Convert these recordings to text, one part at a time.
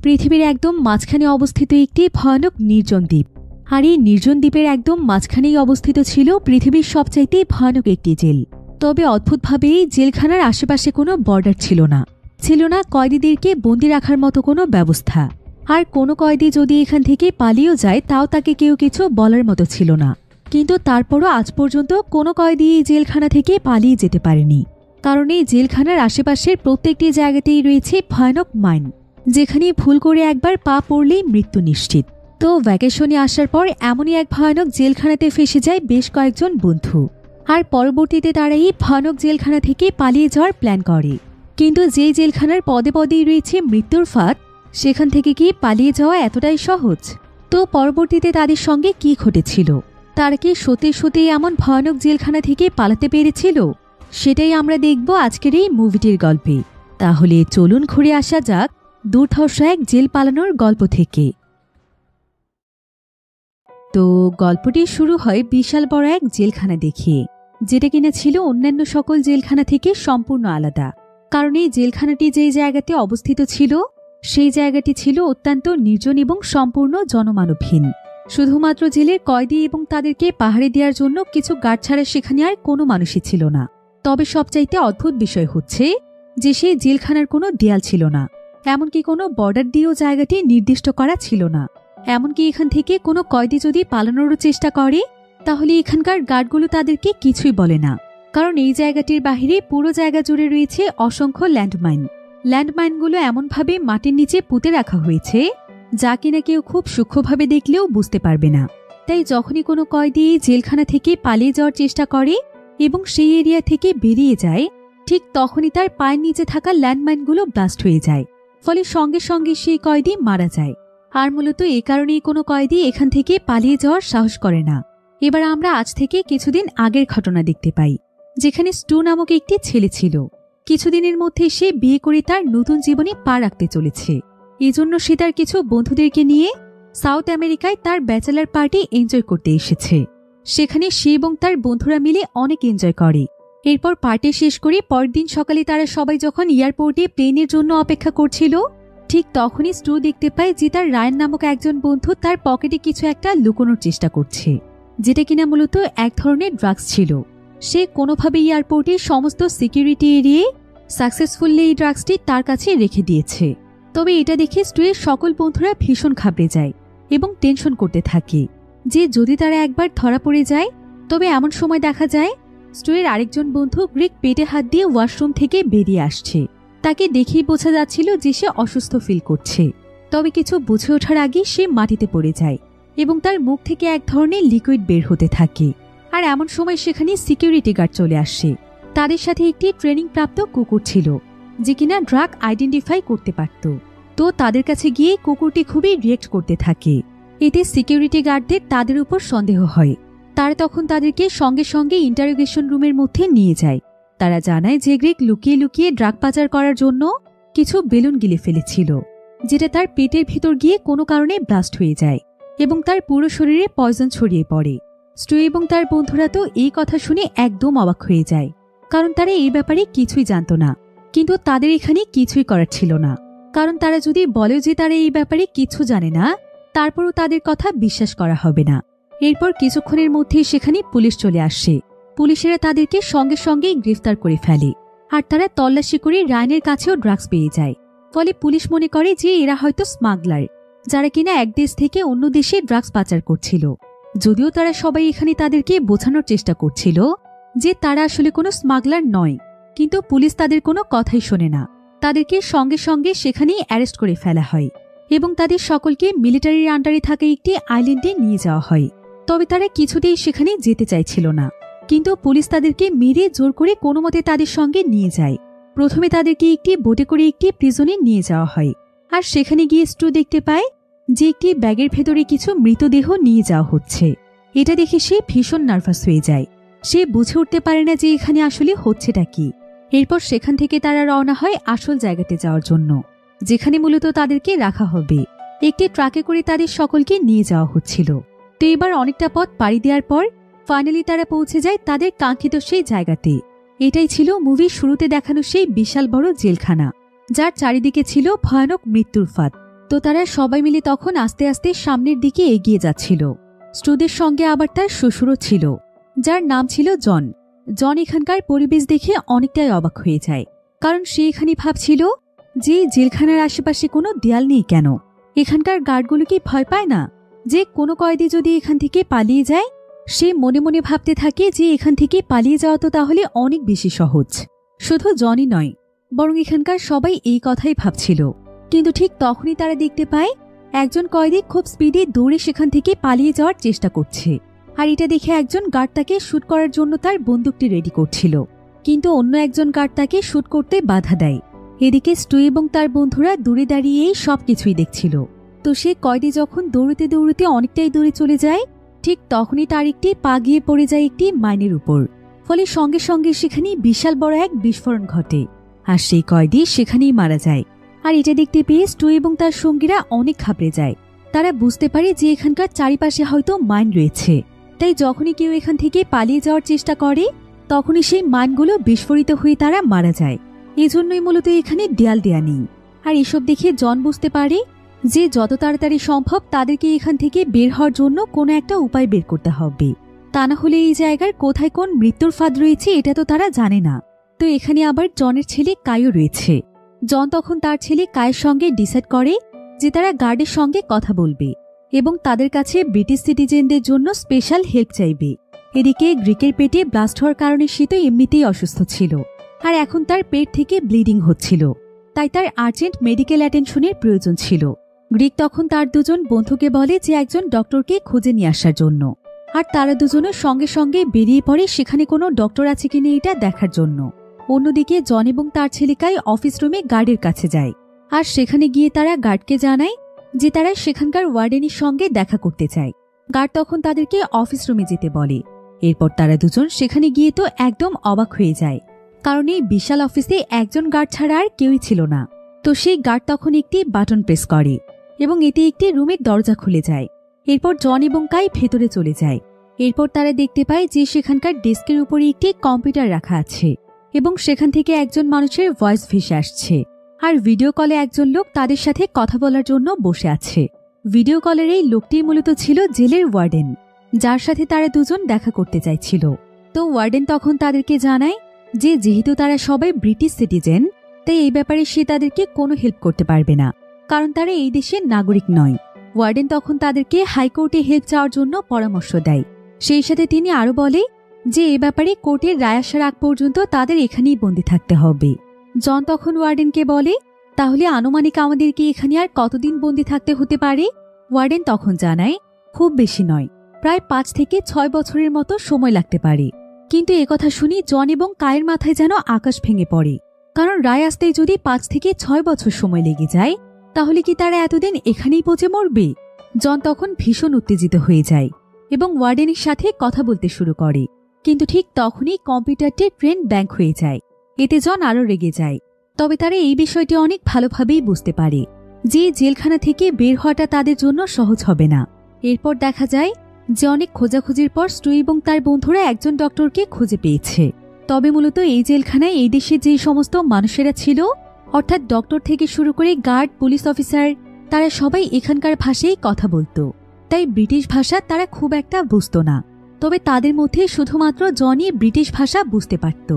পৃথিবীর একদম মাঝখানে অবস্থিত একটি ভয়ানক নির্জন দ্বীপ। আর এই নির্জন দ্বীপের একদম মাঝখানেই অবস্থিত ছিল পৃথিবীর সবচাইতে ভয়ানক একটি জেল। তবে অদ্ভুতভাবে এই জেলখানার আশেপাশে কোনো বর্ডার ছিল না, ছিল না কয়েদিদেরকে বন্দি রাখার মতো কোনো ব্যবস্থা। আর কোনো কয়েদি যদি এখান থেকে পালিয়েও যায় তাও তাকে কেউ কিছু বলার মতো ছিল না। কিন্তু তারপরও আজ পর্যন্ত কোনো কয়েদি এই জেলখানা থেকে পালিয়ে যেতে পারেনি, কারণ এই জেলখানার আশেপাশের প্রত্যেকটি জায়গাতেই রয়েছে ভয়ানক মাইন, যেখানে ভুল করে একবার পা পড়লেই মৃত্যু নিশ্চিত। তো ভ্যাকেশনে আসার পর এমনই এক ভয়ানক জেলখানাতে ফেসে যায় বেশ কয়েকজন বন্ধু। আর পরবর্তীতে তারা এই ভয়ানক জেলখানা থেকে পালিয়ে যাওয়ার প্ল্যান করে। কিন্তু যেই জেলখানার পদে পদেই রয়েছে মৃত্যুর ফাঁদ, সেখান থেকে কি পালিয়ে যাওয়া এতটাই সহজ? তো পরবর্তীতে তাদের সঙ্গে কি ঘটেছিল? তারা কি সত্যি সত্যি এমন ভয়ানক জেলখানা থেকে পালাতে পেরেছিল? সেটাই আমরা দেখব আজকের এই মুভিটির গল্পে। তাহলে চলুন ঘুরে আসা যাক দুর্ধর্ষ এক জেল পালানোর গল্প থেকে। তো গল্পটি শুরু হয় বিশাল বড় এক জেলখানা দেখিয়ে, যেটা কিনা ছিল অন্যান্য সকল জেলখানা থেকে সম্পূর্ণ আলাদা। কারণ এই জেলখানাটি যেই জায়গাতে অবস্থিত ছিল সেই জায়গাটি ছিল অত্যন্ত নির্জন এবং সম্পূর্ণ জনমানবহীন। শুধুমাত্র জেলের কয়েদি এবং তাদেরকে পাহাড়ে দেওয়ার জন্য কিছু গার্ড ছাড়া সেখানে আর কোনো মানুষই ছিল না। তবে সবচাইতে অদ্ভুত বিষয় হচ্ছে যে সেই জেলখানার কোনো দেয়াল ছিল না, এমনকি কোনো বর্ডার দিয়েও জায়গাটি নির্দিষ্ট করা ছিল না। এমনকি এখান থেকে কোনো কয়েদি যদি পালানোরও চেষ্টা করে তাহলে এখানকার গার্ডগুলো তাদেরকে কিছুই বলে না, কারণ এই জায়গাটির বাহিরে পুরো জায়গা জুড়ে রয়েছে অসংখ্য ল্যান্ডমাইন। ল্যান্ডমাইনগুলো এমনভাবে মাটির নিচে পুঁতে রাখা হয়েছে যা কিনা কেউ খুব সূক্ষ্মভাবে দেখলেও বুঝতে পারবে না। তাই যখনই কোনো কয়েদি জেলখানা থেকে পালিয়ে যাওয়ার চেষ্টা করে এবং সেই এরিয়া থেকে বেরিয়ে যায়, ঠিক তখনই তার পায়ের নিচে থাকা ল্যান্ডমাইনগুলো ব্লাস্ট হয়ে যায়, ফলে সঙ্গে সঙ্গে সেই কয়েদি মারা যায়। আর মূলত এ কারণেই কোনো কয়েদি এখান থেকে পালিয়ে যাওয়ার সাহস করে না। এবার আমরা আজ থেকে কিছুদিন আগের ঘটনা দেখতে পাই, যেখানে স্টু নামক একটি ছেলে ছিল। কিছুদিনের মধ্যে সে বিয়ে করে তার নতুন জীবনে পা রাখতে চলেছে। এজন্য সে তার কিছু বন্ধুদেরকে নিয়ে সাউথ আমেরিকায় তার ব্যাচেলার পার্টি এনজয় করতে এসেছে। সেখানে সে এবং তার বন্ধুরা মিলে অনেক এনজয় করে। এরপর পার্টি শেষ করে পরের দিন সকালে তারা সবাই যখন এয়ারপোর্টে প্লেনের জন্য অপেক্ষা করছিল, ঠিক তখনই স্টু দেখতে পায় যে তার রায়ান নামক একজন বন্ধু তার পকেটে কিছু একটা লুকোনোর চেষ্টা করছে, যেটা কিনা মূলত এক ধরনের ড্রাগস ছিল। সে কোনোভাবে এয়ারপোর্টের সমস্ত সিকিউরিটি এড়িয়ে সাকসেসফুলি এই ড্রাগসটি তার কাছে রেখে দিয়েছে। তবে এটা দেখে স্টুয়ের সকল বন্ধুরা ভীষণ ঘাবড়ে যায় এবং টেনশন করতে থাকে যে যদি তারা একবার ধরা পড়ে যায়। তবে এমন সময় দেখা যায় স্টুয়ের আরেকজন বন্ধু গ্রিক পেটে হাত দিয়ে ওয়াশরুম থেকে বেরিয়ে আসছে। তাকে দেখেই বোঝা যাচ্ছিল যে সে অসুস্থ ফিল করছে। তবে কিছু বুঝে ওঠার আগে সে মাটিতে পড়ে যায় এবং তার মুখ থেকে এক ধরনের লিকুইড বের হতে থাকে। আর এমন সময় সেখানে সিকিউরিটি গার্ড চলে আসে। তাদের সাথে একটি ট্রেনিং প্রাপ্ত কুকুর ছিল, যে কিনা ড্রাগ আইডেন্টিফাই করতে পারত। তো তাদের কাছে গিয়ে কুকুরটি খুবই রিয়েক্ট করতে থাকে। এতে সিকিউরিটি গার্ডদের তাদের উপর সন্দেহ হয়। তারা তখন তাদেরকে সঙ্গে সঙ্গে ইন্টারোগেশন রুমের মধ্যে নিয়ে যায়। তারা জানায় যে গ্রিক লুকিয়ে লুকিয়ে ড্রাগ পাচার করার জন্য কিছু বেলুন গিলে ফেলেছিল, যেটা তার পেটের ভিতর গিয়ে কোনো কারণে ব্লাস্ট হয়ে যায় এবং তার পুরো শরীরে পয়জন ছড়িয়ে পড়ে। স্টু এবং তার বন্ধুরা তো এই কথা শুনে একদম অবাক হয়ে যায়, কারণ তারা এই ব্যাপারে কিছুই জানত না। কিন্তু তাদের এখানে কিছুই করার ছিল না, কারণ তারা যদি বলে যে তারা এই ব্যাপারে কিছু জানে না, তারপরও তাদের কথা বিশ্বাস করা হবে না। এরপর কিছুক্ষণের মধ্যেই সেখানে পুলিশ চলে আসে। পুলিশেরা তাদেরকে সঙ্গে সঙ্গেই গ্রেফতার করে ফেলে। আর তারা তল্লাশি করে রায়ানের কাছেও ড্রাগস পেয়ে যায়। ফলে পুলিশ মনে করে যে এরা হয়তো স্মাগলার, যারা কিনা এক দেশ থেকে অন্য দেশে ড্রাগস পাচার করছিল। যদিও তারা সবাই এখানে তাদেরকে বোঝানোর চেষ্টা করছিল যে তারা আসলে কোনো স্মাগলার নয়, কিন্তু পুলিশ তাদের কোনো কথাই শোনে না। তাদেরকে সঙ্গে সঙ্গে সেখানেই অ্যারেস্ট করে ফেলা হয় এবং তাদের সকলকে মিলিটারির আন্ডারে থাকা একটি আইল্যান্ডে নিয়ে যাওয়া হয়। তবে তারা কিছুতেই সেখানে যেতে চাইছিল না, কিন্তু পুলিশ তাদেরকে মেরে জোর করে কোনো মতে তাদের সঙ্গে নিয়ে যায়। প্রথমে তাদেরকে একটি বোটে করে একটি প্রিজনে নিয়ে যাওয়া হয়। আর সেখানে গিয়ে স্টু দেখতে পায় যে একটি ব্যাগের ভেতরে কিছু মৃতদেহ নিয়ে যাওয়া হচ্ছে। এটা দেখে সে ভীষণ নার্ভাস হয়ে যায়। সে বুঝে উঠতে পারে না যে এখানে আসলে হচ্ছেটা কি। এরপর সেখান থেকে তারা রওনা হয় আসল জায়গাতে যাওয়ার জন্য, যেখানে মূলত তাদেরকে রাখা হবে। একটি ট্রাকে করে তাদের সকলকে নিয়ে যাওয়া হচ্ছিল। তো এবার অনেকটা পথ পাড়ি দেওয়ার পর ফাইনালি তারা পৌঁছে যায় তাদের কাঙ্ক্ষিত সেই জায়গাতে। এটাই ছিল মুভির শুরুতে দেখানো সেই বিশাল বড় জেলখানা, যার চারিদিকে ছিল ভয়ানক মৃত্যুর ফাঁদ। তো তারা সবাই মিলে তখন আস্তে আস্তে সামনের দিকে এগিয়ে যাচ্ছিল। স্টুদের সঙ্গে আবার তার শ্বশুরও ছিল, যার নাম ছিল জন। জন এখানকার পরিবেশ দেখে অনেকটাই অবাক হয়ে যায়, কারণ সে এখানে ভাবছিল যে জেলখানার আশেপাশে কোনো দেয়াল নেই কেন, এখানকার গার্ডগুলো কি ভয় পায় না যে কোনো কয়েদি যদি এখান থেকে পালিয়ে যায়? সে মনে মনে ভাবতে থাকে যে এখান থেকে পালিয়ে যাওয়া তো তাহলে অনেক বেশি সহজ। শুধু জনই নয়, বরং এখানকার সবাই এই কথাই ভাবছিল। কিন্তু ঠিক তখনই তারা দেখতে পায় একজন কয়েদি খুব স্পিডে দৌড়ে সেখান থেকে পালিয়ে যাওয়ার চেষ্টা করছে। আর এটা দেখে একজন গার্ড তাকে শুট করার জন্য তার বন্দুকটি রেডি করছিল, কিন্তু অন্য একজন গার্ড তাকে শুট করতে বাধা দেয়। এদিকে স্টু এবং তার বন্ধুরা দূরে দাঁড়িয়েই সবকিছুই দেখছিল। তো সে কয়েদি যখন দৌড়তে দৌড়তে অনেকটাই দূরে চলে যায়, ঠিক তখনই তার একটি পা গিয়ে পড়ে যায় একটি মাইনের উপর। ফলে সঙ্গে সঙ্গে সেখানে বিশাল বড় এক বিস্ফোরণ ঘটে, আর সেই কয়েদি সেখানেই মারা যায়। আর এটা দেখতে পেয়ে স্টু এবং তার সঙ্গীরা অনেক ঘাবড়ে যায়। তারা বুঝতে পারে যে এখানকার চারিপাশে হয়তো মাইন রয়েছে, তাই যখনই কেউ এখান থেকে পালিয়ে যাওয়ার চেষ্টা করে তখনই সেই মাইনগুলো বিস্ফোরিত হয়ে তারা মারা যায়। এজন্যই মূলত এখানে দেয়াল দেয়া নেই। আর এসব দেখে জন বুঝতে পারে যে যত তাড়াতাড়ি সম্ভব তাদেরকে এখান থেকে বের হওয়ার জন্য কোনো একটা উপায় বের করতে হবে, তা না হলে এই জায়গার কোথায় কোন মৃত্যুর ফাঁদ রয়েছে এটা তো তারা জানে না। তো এখানে আবার জনের ছেলে কাইও রয়েছে। জন তখন তার ছেলে কায়ের সঙ্গে ডিসাইড করে যে তারা গার্ডের সঙ্গে কথা বলবে এবং তাদের কাছে ব্রিটিশ সিটিজেনদের জন্য স্পেশাল হেল্প চাইবে। এদিকে গ্রিকের পেটে ব্লাস্ট হওয়ার কারণে সে তো এমনিতেই অসুস্থ ছিল, আর এখন তার পেট থেকে ব্লিডিং হচ্ছিল, তাই তার আর্জেন্ট মেডিকেল অ্যাটেনশনের প্রয়োজন ছিল। গ্রিক তখন তার দুজন বন্ধুকে বলে যে একজন ডক্টরকে খুঁজে নিয়ে আসার জন্য, আর তারা দুজনের সঙ্গে সঙ্গে বেরিয়ে পড়ে সেখানে কোনো ডক্টর আছে কিনা এটা দেখার জন্য। অন্যদিকে জন এবং তার ছেলেকাই অফিস রুমে গার্ডের কাছে যায়, আর সেখানে গিয়ে তারা গার্ডকে জানায় যে তারা সেখানকার ওয়ার্ডেনের সঙ্গে দেখা করতে চায়। গার্ড তখন তাদেরকে অফিস রুমে যেতে বলে। এরপর তারা দুজন সেখানে গিয়ে তো একদম অবাক হয়ে যায়, কারণ এই বিশাল অফিসে একজন গার্ড ছাড়া আর কেউই ছিল না। তো সেই গার্ড তখন একটি বাটন প্রেস করে এবং এতে একটি রুমের দরজা খুলে যায়। এরপর জন এবং কাই ভেতরে চলে যায়। এরপর তারা দেখতে পায় যে সেখানকার ডেস্কের উপরে একটি কম্পিউটার রাখা আছে এবং সেখান থেকে একজন মানুষের ভয়েস ভেসে আসছে। আর ভিডিও কলে একজন লোক তাদের সাথে কথা বলার জন্য বসে আছে। ভিডিও কলের এই লোকটি মূলত ছিল জেলের ওয়ার্ডেন, যার সাথে তারা দুজন দেখা করতে চাইছিল। তো ওয়ার্ডেন তখন তাদেরকে জানায় যে যেহেতু তারা সবাই ব্রিটিশ সিটিজেন, তাই এই ব্যাপারে সে তাদেরকে কোনো হেল্প করতে পারবে না, কারণ তারা এই দেশের নাগরিক নয়। ওয়ার্ডেন তখন তাদেরকে হাইকোর্টে হেল্প চাওয়ার জন্য পরামর্শ দেয়। সেই সাথে তিনি আরও বলে যে এ ব্যাপারে কোর্টের রায় আসার আগ পর্যন্ত তাদের এখানেই বন্দী থাকতে হবে। জন তখন ওয়ার্ডেনকে বলে তাহলে আনুমানিক আমাদেরকে এখানে আর কতদিন বন্দী থাকতে হতে পারে? ওয়ার্ডেন তখন জানায় খুব বেশি নয়, প্রায় 5 থেকে 6 বছরের মতো সময় লাগতে পারে। কিন্তু একথা শুনি জন এবং কায়ের মাথায় যেন আকাশ ভেঙে পড়ে, কারণ রায় আসতেই যদি 5 থেকে 6 বছর সময় লেগে যায় তাহলে কি তারা এতদিন এখানেই পচে মরবে? জন তখন ভীষণ উত্তেজিত হয়ে যায় এবং ওয়ার্ডেনের সাথে কথা বলতে শুরু করে। কিন্তু ঠিক তখনই কম্পিউটারটি ট্রেন ব্যাংক হয়ে যায়। এতে জন আরও রেগে যায়। তবে তারা এই বিষয়টি অনেক ভালোভাবেই বুঝতে পারে যে জেলখানা থেকে বের হওয়াটা তাদের জন্য সহজ হবে না। এরপর দেখা যায় যে অনেক খোঁজাখুঁজির পর স্টু এবং তার বন্ধুরা একজন ডক্টরকে খুঁজে পেয়েছে। তবে মূলত এই জেলখানায় এই দেশে যে সমস্ত মানুষেরা ছিল, অর্থাৎ ডক্টর থেকে শুরু করে গার্ড, পুলিশ অফিসার, তারা সবাই এখানকার ভাষায় কথা বলতো, তাই ব্রিটিশ ভাষা তারা খুব একটা বুঝত না। তবে তাদের মধ্যে শুধুমাত্র জনই ব্রিটিশ ভাষা বুঝতে পারত,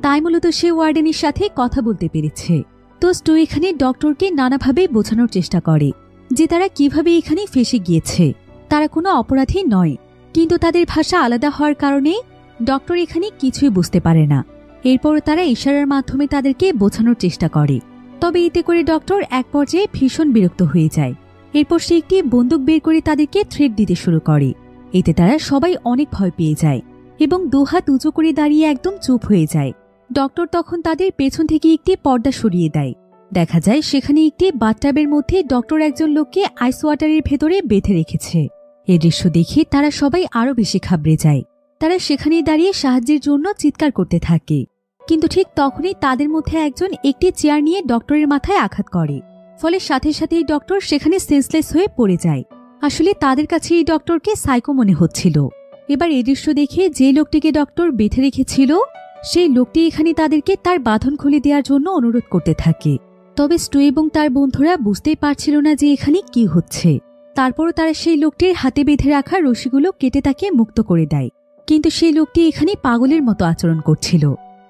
তাই মূলত সে ওয়ার্ডেনের সাথে কথা বলতে পেরেছে। তো স্টু এখানে ডক্টরকে নানাভাবে বোঝানোর চেষ্টা করে যে তারা কিভাবে এখানে ফেঁসে গিয়েছে। তারা কোনো অপরাধী নয়, কিন্তু তাদের ভাষা আলাদা হওয়ার কারণে ডক্টর এখানে কিছুই বুঝতে পারে না। এরপর তারা ইশারার মাধ্যমে তাদেরকে বোঝানোর চেষ্টা করে। তবে এতে করে ডক্টর এক পর্যায়ে ভীষণ বিরক্ত হয়ে যায়। এরপর সে একটি বন্দুক বের করে তাদেরকে থ্রেট দিতে শুরু করে। এতে তারা সবাই অনেক ভয় পেয়ে যায় এবং দুহাত উঁচু করে দাঁড়িয়ে একদম চুপ হয়ে যায়। ডক্টর তখন তাদের পেছন থেকে একটি পর্দা সরিয়ে দেয়। দেখা যায় সেখানে একটি বাথটাবের মধ্যে ডক্টর একজন লোককে আইস ওয়াটারের ভেতরে বেঁধে রেখেছে। এই দৃশ্য দেখে তারা সবাই আরো বেশি ঘাবড়ে যায়। তারা সেখানেই দাঁড়িয়ে সাহায্যের জন্য চিৎকার করতে থাকে। কিন্তু ঠিক তখনই তাদের মধ্যে একজন একটি চেয়ার নিয়ে ডক্টরের মাথায় আঘাত করে। ফলে সাথে সাথেই ডক্টর সেখানে সেন্সলেস হয়ে পড়ে যায়। আসলে তাদের কাছে এই ডক্টরকে সাইকো মনে হচ্ছিল। এবার এই দৃশ্য দেখে যে লোকটিকে ডক্টর বেঁধে রেখেছিল সেই লোকটি এখানে তাদেরকে তার বাঁধন খুলে দেওয়ার জন্য অনুরোধ করতে থাকে। তবে স্টু এবং তার বন্ধুরা বুঝতেই পারছিল না যে এখানে কি হচ্ছে। তারপরও তারা সেই লোকটির হাতে বেঁধে রাখা রশিগুলো কেটে তাকে মুক্ত করে দেয়। কিন্তু সেই লোকটি এখানে পাগলের মতো আচরণ করছিল।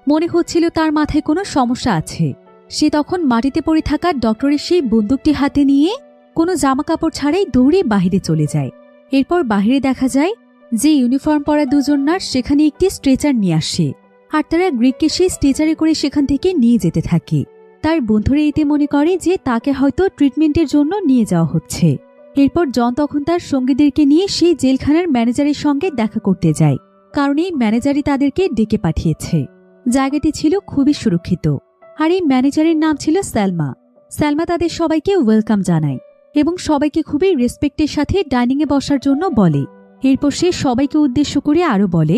মনে হচ্ছিল তার মাথায় কোনো সমস্যা আছে। সে তখন মাটিতে পড়ে থাকা ডক্টরের সেই বন্দুকটি হাতে নিয়ে কোনো জামা কাপড় ছাড়াই দৌড়ে বাহিরে চলে যায়। এরপর বাহিরে দেখা যায় যে ইউনিফর্ম পরা দুজন নার্স সেখানে একটি স্ট্রেচার নিয়ে আসে, আর তারা গ্রিককে সেই স্ট্রেচারে করে সেখান থেকে নিয়ে যেতে থাকে। তার বন্ধুরা এতে মনে করে যে তাকে হয়তো ট্রিটমেন্টের জন্য নিয়ে যাওয়া হচ্ছে। এরপর জন তখন তার সঙ্গীদেরকে নিয়ে সেই জেলখানার ম্যানেজারের সঙ্গে দেখা করতে যায়, কারণ এই ম্যানেজারই তাদেরকে ডেকে পাঠিয়েছে। জায়গাটি ছিল খুবই সুরক্ষিত, আর এই ম্যানেজারের নাম ছিল সালমা। সালমা তাদের সবাইকে ওয়েলকাম জানায় এবং সবাইকে খুবই রেসপেক্টের সাথে ডাইনিংয়ে বসার জন্য বলে। এরপর সে সবাইকে উদ্দেশ্য করে আরো বলে,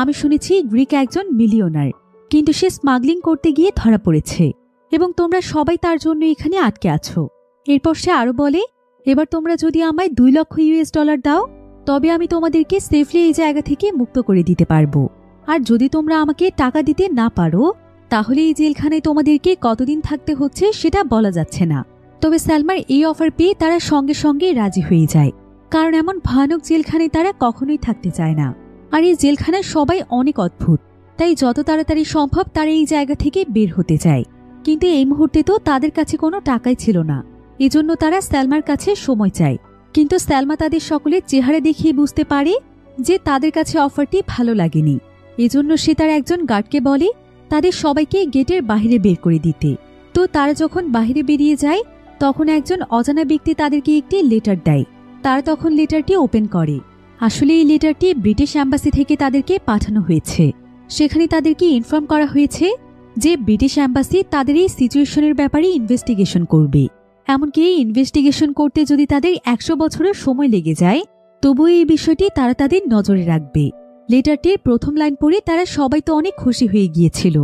আমি শুনেছি গ্রিক একজন মিলিয়নার, কিন্তু সে স্মাগলিং করতে গিয়ে ধরা পড়েছে এবং তোমরা সবাই তার জন্য এখানে আটকে আছো। এরপর সে আরো বলে, এবার তোমরা যদি আমায় 2 লক্ষ US ডলার দাও তবে আমি তোমাদেরকে সেফলি এই জায়গা থেকে মুক্ত করে দিতে পারবো। আর যদি তোমরা আমাকে টাকা দিতে না পারো তাহলে এই জেলখানায় তোমাদেরকে কতদিন থাকতে হচ্ছে সেটা বলা যাচ্ছে না। তবে সালমার এই অফার পেয়ে তারা সঙ্গে সঙ্গে রাজি হয়ে যায়, কারণ এমন ভয়ানক জেলখানায় তারা কখনোই থাকতে চায় না। আর এই জেলখানায় সবাই অনেক অদ্ভুত, তাই যত তাড়াতাড়ি সম্ভব তারা এই জায়গা থেকে বের হতে চায়। কিন্তু এই মুহূর্তে তো তাদের কাছে কোনো টাকাই ছিল না, এজন্য তারা সালমার কাছে সময় চায়। কিন্তু সালমা তাদের সকলের চেহারা দেখিয়ে বুঝতে পারে যে তাদের কাছে অফারটি ভালো লাগেনি। এজন্য সে তার একজন গার্ডকে বলে তাদের সবাইকে গেটের বাইরে বের করে দিতে। তো তারা যখন বাইরে বেরিয়ে যায় তখন একজন অজানা ব্যক্তি তাদেরকে একটি লেটার দেয়। তারা তখন লেটারটি ওপেন করে। আসলে এই লেটারটি ব্রিটিশ অ্যাম্বাসি থেকে তাদেরকে পাঠানো হয়েছে। সেখানে তাদেরকে ইনফর্ম করা হয়েছে যে ব্রিটিশ অ্যাম্বাসি তাদের এই সিচুয়েশনের ব্যাপারে ইনভেস্টিগেশন করবে। এমনকি এই ইনভেস্টিগেশন করতে যদি তাদের 100 বছরের সময় লেগে যায় তবুও এই বিষয়টি তারা তাদের নজরে রাখবে। লেটারটির প্রথম লাইন পড়ে তারা সবাই তো অনেক খুশি হয়ে গিয়েছিল,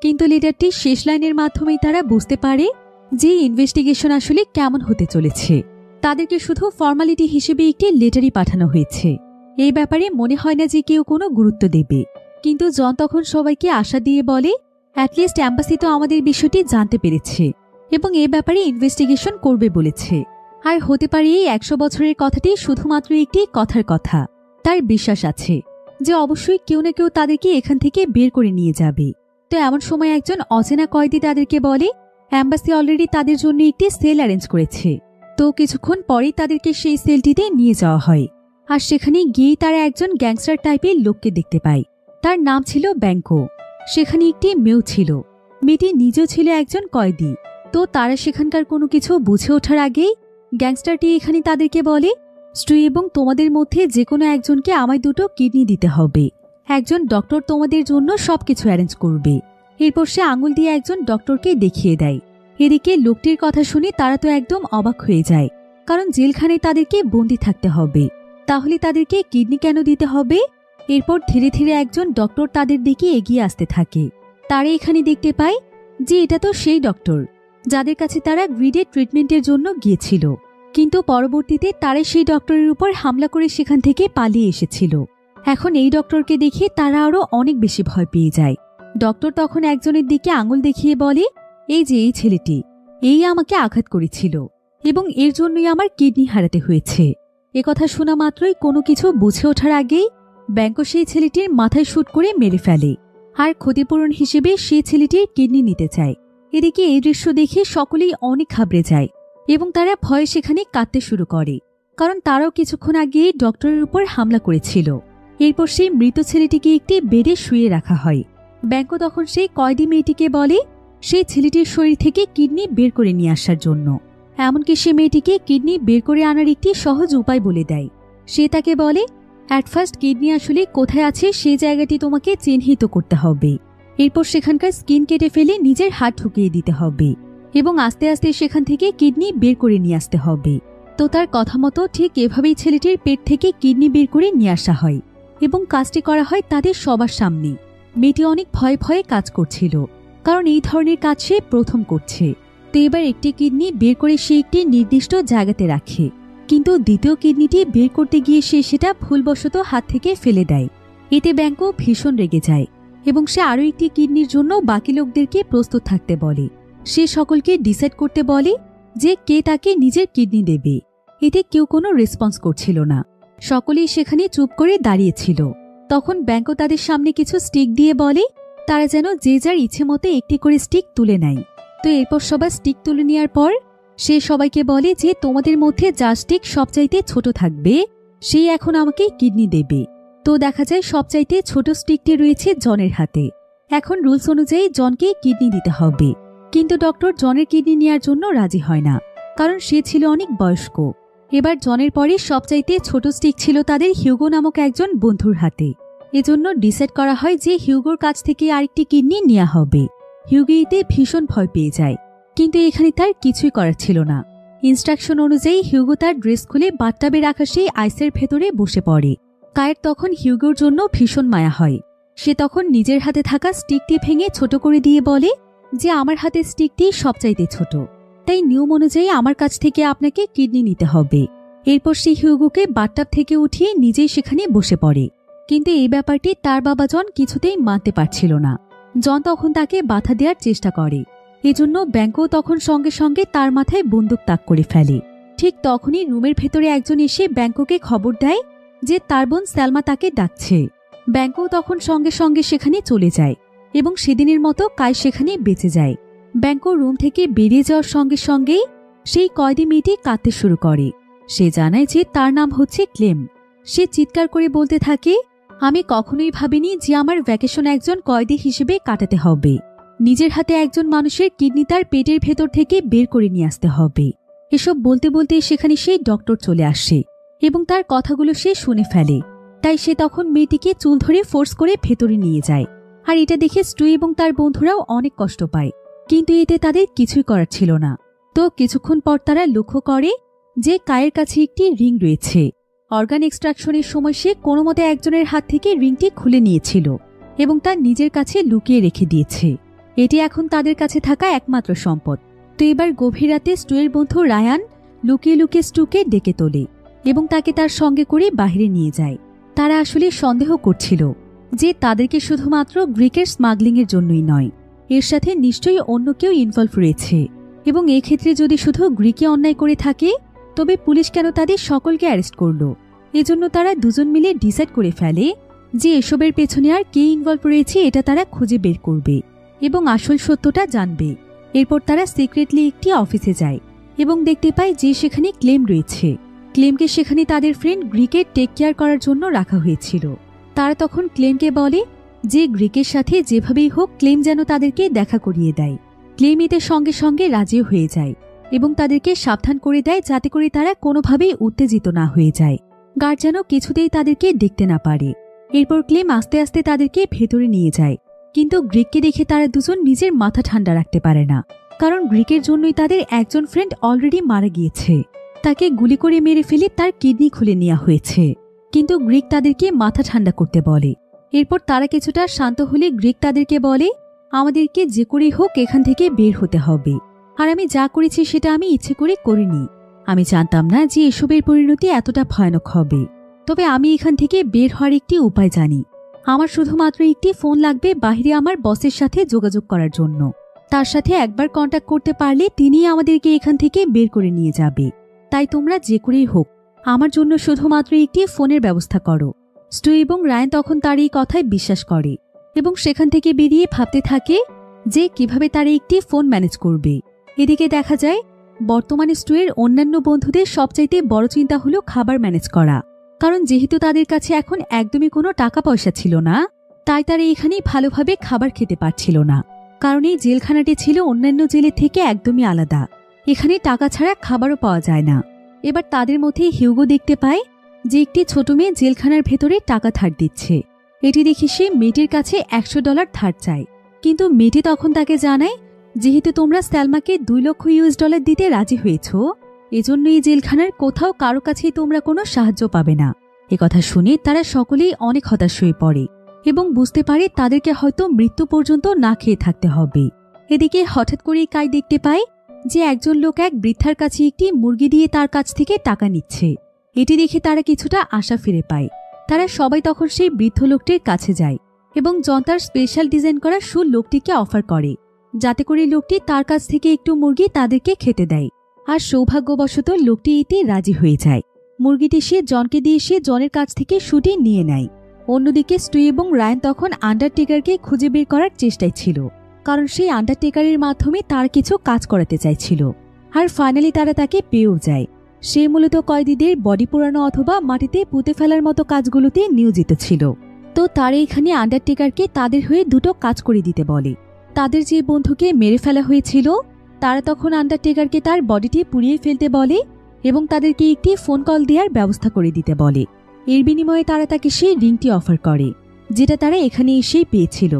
কিন্তু লেটারটির শেষ লাইনের মাধ্যমেই তারা বুঝতে পারে যে ইনভেস্টিগেশন আসলে কেমন হতে চলেছে। তাদেরকে শুধু ফর্মালিটি হিসেবে একটি লেটারই পাঠানো হয়েছে। এই ব্যাপারে মনে হয় না যে কেউ কোনো গুরুত্ব দেবে। কিন্তু জন তখন সবাইকে আশা দিয়ে বলে, অ্যাটলিস্ট অ্যাম্বাসি তো আমাদের বিষয়টি জানতে পেরেছে এবং এ ব্যাপারে ইনভেস্টিগেশন করবে বলেছে। আর হতে পারে এই 100 বছরের কথাটি শুধুমাত্র একটি কথার কথা। তার বিশ্বাস আছে যে অবশ্যই কেউ না কেউ তাদেরকে এখান থেকে বের করে নিয়ে যাবে। তো এমন সময় একজন অচেনা কয়েদি তাদেরকে বলে অ্যাম্বাসি অলরেডি তাদের জন্য একটি সেল অ্যারেঞ্জ করেছে। তো কিছুক্ষণ পরেই তাদেরকে সেই সেলটিতে নিয়ে যাওয়া হয়। আর সেখানে গিয়েই তারা একজন গ্যাংস্টার টাইপের লোককে দেখতে পায়। তার নাম ছিল ব্যাংকো। সেখানে একটি মেয়েও ছিল। মেয়েটি নিজেও ছিল একজন কয়েদি। তো তারা সেখানকার কোনো কিছু বুঝে ওঠার আগেই গ্যাংস্টারটি এখানে তাদেরকে বলে, স্টু এবং তোমাদের মধ্যে যে কোনো একজনকে আমায় 2টো কিডনি দিতে হবে। একজন ডক্টর তোমাদের জন্য সবকিছু অ্যারেঞ্জ করবে। এরপর সে আঙুল দিয়ে একজন ডক্টরকে দেখিয়ে দেয়। এদিকে লোকটির কথা শুনে তারা তো একদম অবাক হয়ে যায়, কারণ জেলখানায় তাদেরকে বন্দি থাকতে হবে, তাহলে তাদেরকে কিডনি কেন দিতে হবে? এরপর ধীরে ধীরে একজন ডক্টর তাদের দিকে এগিয়ে আসতে থাকে। তারা এখানে দেখতে পায় যে এটা তো সেই ডক্টর যাদের কাছে তারা গ্রিডের ট্রিটমেন্টের জন্য গিয়েছিল, কিন্তু পরবর্তীতে তারা সেই ডক্টরের উপর হামলা করে সেখান থেকে পালিয়ে এসেছিল। এখন এই ডক্টরকে দেখে তারা আরো অনেক বেশি ভয় পেয়ে যায়। ডক্টর তখন একজনের দিকে আঙুল দেখিয়ে বলে, এই যে এই ছেলেটি, এই আমাকে আঘাত করেছিল এবং এর জন্যই আমার কিডনি হারাতে হয়েছে। একথা শোনা মাত্রই কোনো কিছু বুঝে ওঠার আগেই ব্যাংকো সেই ছেলেটির মাথায় শুট করে মেরে ফেলে, আর ক্ষতিপূরণ হিসেবে সেই ছেলেটির কিডনি নিতে চায়। এদিকে এই দৃশ্য দেখে সকলেই অনেক ঘাবড়ে যায় এবং তারা ভয়ে সেখানে কাঁদতে শুরু করে, কারণ তারাও কিছুক্ষণ আগে ডক্টরের উপর হামলা করেছিল। এরপর সেই মৃত ছেলেটিকে একটি বেডে শুয়ে রাখা হয়। ব্যাংকো তখন সেই কয়েদি মেয়েটিকে বলে সেই ছেলেটির শরীর থেকে কিডনি বের করে নিয়ে আসার জন্য। এমনকি সে মেয়েটিকে কিডনি বের করে আনার একটি সহজ উপায় বলে দেয়। সে তাকে বলে, অ্যাট ফার্স্ট কিডনি আসলে কোথায় আছে সেই জায়গাটি তোমাকে চিহ্নিত করতে হবে। এরপর সেখানকার স্কিন কেটে ফেলে নিজের হাত ঢুকিয়ে দিতে হবে এবং আস্তে আস্তে সেখান থেকে কিডনি বের করে নিয়ে আসতে হবে। তো তার কথা মতো ঠিক এভাবেই ছেলেটির পেট থেকে কিডনি বের করে নিয়ে আসা হয় এবং কাজটি করা হয় তাদের সবার সামনে। মেয়েটি অনেক ভয়ে ভয়ে কাজ করছিল, কারণ এই ধরনের কাজ সে প্রথম করছে। তো এবার একটি কিডনি বের করে সে একটি নির্দিষ্ট জায়গাতে রাখে, কিন্তু দ্বিতীয় কিডনিটি বের করতে গিয়ে সে সেটা ভুলবশত হাত থেকে ফেলে দেয়। এতে ব্যাংকো ভীষণ রেগে যায় এবং সে আরও একটি কিডনির জন্য বাকি লোকদেরকে প্রস্তুত থাকতে বলে। সে সকলকে ডিসাইড করতে বলে যে কে তাকে নিজের কিডনি দেবে। এতে কেউ কোনো রেসপন্স করছিল না, সকলেই সেখানে চুপ করে দাঁড়িয়েছিল। তখন ব্যাংকও তাদের সামনে কিছু স্টিক দিয়ে বলে তারা যেন যে যার ইচ্ছে মতো একটি করে স্টিক তুলে নেয়। তো এরপর সবাই স্টিক তুলে নেওয়ার পর সে সবাইকে বলে যে তোমাদের মধ্যে যার স্টিক সবচাইতে ছোট থাকবে সে এখন আমাকে কিডনি দেবে। তো দেখা যায় সবচাইতে ছোট স্টিকটি রয়েছে জনের হাতে। এখন রুলস অনুযায়ী জনকে কিডনি দিতে হবে, কিন্তু ডক্টর জনের কিডনি নেওয়ার জন্য রাজি হয় না, কারণ সে ছিল অনেক বয়স্ক। এবার জনের পরে সবচাইতে ছোট স্টিক ছিল তাদের হিউগো নামক একজন বন্ধুর হাতে। এজন্য ডিসাইড করা হয় যে হিউগোর কাছ থেকে আরেকটি কিডনি নেওয়া হবে। হিউগো এতে ভীষণ ভয় পেয়ে যায়, কিন্তু এখানে তার কিছুই করার ছিল না। ইনস্ট্রাকশন অনুযায়ী হিউগো তার ড্রেস খুলে বাথটাবে রাখা সেই আইসের ভেতরে বসে পড়ে। কায়ের তখন হিউগোর জন্য ভীষণ মায়া হয়। সে তখন নিজের হাতে থাকা স্টিকটি ভেঙে ছোট করে দিয়ে বলে যে আমার হাতে স্টিকটি সবচাইতে ছোট, তাই নিয়ম অনুযায়ী আমার কাছ থেকে আপনাকে কিডনি নিতে হবে। এরপর সে হিউগোকে বাথটাব থেকে উঠিয়ে নিজেই সেখানে বসে পড়ে। কিন্তু এই ব্যাপারটি তার বাবা জন কিছুতেই মানতে পারছিল না। জন তখন তাকে বাধা দেওয়ার চেষ্টা করে। এজন্য ব্যাংকও তখন সঙ্গে সঙ্গে তার মাথায় বন্দুক তাক করে ফেলে। ঠিক তখনই রুমের ভেতরে একজন এসে ব্যাংককে খবর দেয় যে তার বোন সালমা তাকে ডাকছে। ব্যাংকও তখন সঙ্গে সঙ্গে সেখানে চলে যায় এবং সেদিনের মতো কায় সেখানে বেঁচে যায়। ব্যাংকো রুম থেকে বেরিয়ে যাওয়ার সঙ্গে সঙ্গেই সেই কয়েদি মেয়েটি কাঁদতে শুরু করে। সে জানায় যে তার নাম হচ্ছে ক্লেম। সে চিৎকার করে বলতে থাকে আমি কখনোই ভাবিনি যে আমার ভ্যাকেশন একজন কয়েদি হিসেবে কাটাতে হবে। নিজের হাতে একজন মানুষের কিডনি তার পেটের ভেতর থেকে বের করে নিয়ে আসতে হবে। এসব বলতে বলতে সেখানে সেই ডক্টর চলে আসে এবং তার কথাগুলো সে শুনে ফেলে। তাই সে তখন মেয়েটিকে চুল ধরে ফোর্স করে ভেতরে নিয়ে যায়। আর এটা দেখে স্টু এবং তার বন্ধুরাও অনেক কষ্ট পায়, কিন্তু এতে তাদের কিছুই করার ছিল না। তো কিছুক্ষণ পর তারা লক্ষ্য করে যে কায়ের কাছে একটি রিং রয়েছে। অর্গান এক্সট্রাকশনের সময় সে কোনো মতে একজনের হাত থেকে রিংটি খুলে নিয়েছিল এবং তার নিজের কাছে লুকিয়ে রেখে দিয়েছে। এটি এখন তাদের কাছে থাকা একমাত্র সম্পদ। তো এবার গভীর রাতে স্টুয়ের বন্ধু রায়ান লুকিয়ে লুকিয়ে স্টুকে ডেকে তোলে এবং তাকে তার সঙ্গে করে বাইরে নিয়ে যায়। তারা আসলে সন্দেহ করছিল যে তাদেরকে শুধুমাত্র গ্রিকের স্মাগলিংয়ের জন্যই নয়, এর সাথে নিশ্চয়ই অন্য কেউ ইনভলভ রয়েছে। এবং এক্ষেত্রে যদি শুধু গ্রিকে অন্যায় করে থাকে তবে পুলিশ কেন তাদের সকলকে অ্যারেস্ট করল? এজন্য তারা দুজন মিলে ডিসাইড করে ফেলে যে এসবের পেছনে আর কে ইনভলভ রয়েছে এটা তারা খুঁজে বের করবে এবং আসল সত্যটা জানবে। এরপর তারা সিক্রেটলি একটি অফিসে যায় এবং দেখতে পায় যে সেখানে ক্লেম রয়েছে। ক্লেমকে সেখানে তাদের ফ্রেন্ড গ্রিকের টেক কেয়ার করার জন্য রাখা হয়েছিল। তারা তখন ক্লেমকে বলে যে গ্রিকের সাথে যেভাবেই হোক ক্লেম যেন তাদেরকে দেখা করিয়ে দেয়। ক্লেম এতে সঙ্গে সঙ্গে রাজি হয়ে যায় এবং তাদেরকে সাবধান করে দেয় যাতে করে তারা কোনোভাবেই উত্তেজিত না হয়ে যায়, গার্ড যেন কিছুতেই তাদেরকে দেখতে না পারে। এরপর ক্লেম আস্তে আস্তে তাদেরকে ভেতরে নিয়ে যায়, কিন্তু গ্রিককে দেখে তারা দুজন নিজের মাথা ঠান্ডা রাখতে পারে না, কারণ গ্রিকের জন্যই তাদের একজন ফ্রেন্ড অলরেডি মারা গিয়েছে। তাকে গুলি করে মেরে ফেলে তার কিডনি খুলে নেওয়া হয়েছে। কিন্তু গ্রিক তাদেরকে মাথা ঠান্ডা করতে বলে। এরপর তারা কিছুটা শান্ত হলে গ্রিক তাদেরকে বলে আমাদেরকে যে করেই হোক এখান থেকে বের হতে হবে, আর আমি যা করেছি সেটা আমি ইচ্ছে করে করিনি। আমি জানতাম না যে এসবের পরিণতি এতটা ভয়ানক হবে, তবে আমি এখান থেকে বের হওয়ার একটি উপায় জানি। আমার শুধুমাত্র একটি ফোন লাগবে বাইরে আমার বসের সাথে যোগাযোগ করার জন্য। তার সাথে একবার কন্ট্যাক্ট করতে পারলে তিনি আমাদেরকে এখান থেকে বের করে নিয়ে যাবে। তাই তোমরা যে করেই হোক আমার জন্য শুধুমাত্র একটি ফোনের ব্যবস্থা করো। স্টু এবং রায়ান তখন তার এই কথায় বিশ্বাস করে এবং সেখান থেকে বেরিয়ে ভাবতে থাকে যে কিভাবে তারা একটি ফোন ম্যানেজ করবে। এদিকে দেখা যায় বর্তমানে স্টুয়ের অন্যান্য বন্ধুদের সবচাইতে বড় চিন্তা হলো খাবার ম্যানেজ করা, কারণ যেহেতু তাদের কাছে এখন একদমই কোনো টাকা পয়সা ছিল না, তাই তারা এখানেই ভালোভাবে খাবার খেতে পারছিল না। কারণ এই জেলখানাটি ছিল অন্যান্য জেলের থেকে একদমই আলাদা। এখানে টাকা ছাড়া খাবারও পাওয়া যায় না। এবার তাদের মধ্যে হিউগো দেখতে পায় যে একটি ছোট মেয়ে জেলখানার ভেতরে টাকা ধার দিচ্ছে। এটি দেখে সে মেয়েটির কাছে $100 ধার চায়, কিন্তু মেয়েটি তখন তাকে জানায় যেহেতু তোমরা সালমাকে $2,00,000 দিতে রাজি হয়েছ, এজন্য এই জেলখানার কোথাও কারো কাছেই তোমরা কোনো সাহায্য পাবে না। একথা শুনে তারা সকলেই অনেক হতাশ হয়ে পড়ে এবং বুঝতে পারে তাদেরকে হয়তো মৃত্যু পর্যন্ত না খেয়ে থাকতে হবে। এদিকে হঠাৎ করেই কাই দেখতে পায় যে একজন লোক এক বৃদ্ধার কাছে একটি মুরগি দিয়ে তার কাছ থেকে টাকা নিচ্ছে। এটি দেখে তারা কিছুটা আশা ফিরে পায়। তারা সবাই তখন সেই বৃদ্ধ লোকটির কাছে যায় এবং জনতার স্পেশাল ডিজাইন করা শু লোকটিকে অফার করে যাতে করে লোকটি তার কাছ থেকে একটু মুরগি তাদেরকে খেতে দেয়। আর সৌভাগ্যবশত লোকটি এতে রাজি হয়ে যায়। মুরগিটি সে জনকে দিয়ে সে জনের কাছ থেকে শুটে নিয়ে নেয়। অন্যদিকে স্টু এবং রায়ান তখন আন্ডারটেকারকে খুঁজে বের করার চেষ্টায় ছিল, কারণ সেই আন্ডারটেকারের মাধ্যমে তার কিছু কাজ করাতে চাইছিল। আর ফাইনালি তারা তাকে পেয়েও যায়। সে মূলত কয়েদিদের বডি পোড়ানো অথবা মাটিতে পুঁতে ফেলার মতো কাজগুলোতে নিয়োজিত ছিল। তো তারা এখানে আন্ডারটেকারকে তাদের হয়ে দুটো কাজ করে দিতে বলে। তাদের যে বন্ধুকে মেরে ফেলা হয়েছিল তারা তখন আন্ডারটেকারকে তার বডিটি পুড়িয়ে ফেলতে বলে এবং তাদেরকে একটি ফোন কল দেওয়ার ব্যবস্থা করে দিতে বলে। এর বিনিময়ে তারা তাকে সেই রিংটি অফার করে, যেটা তারা এখানে এসেই পেয়েছিল।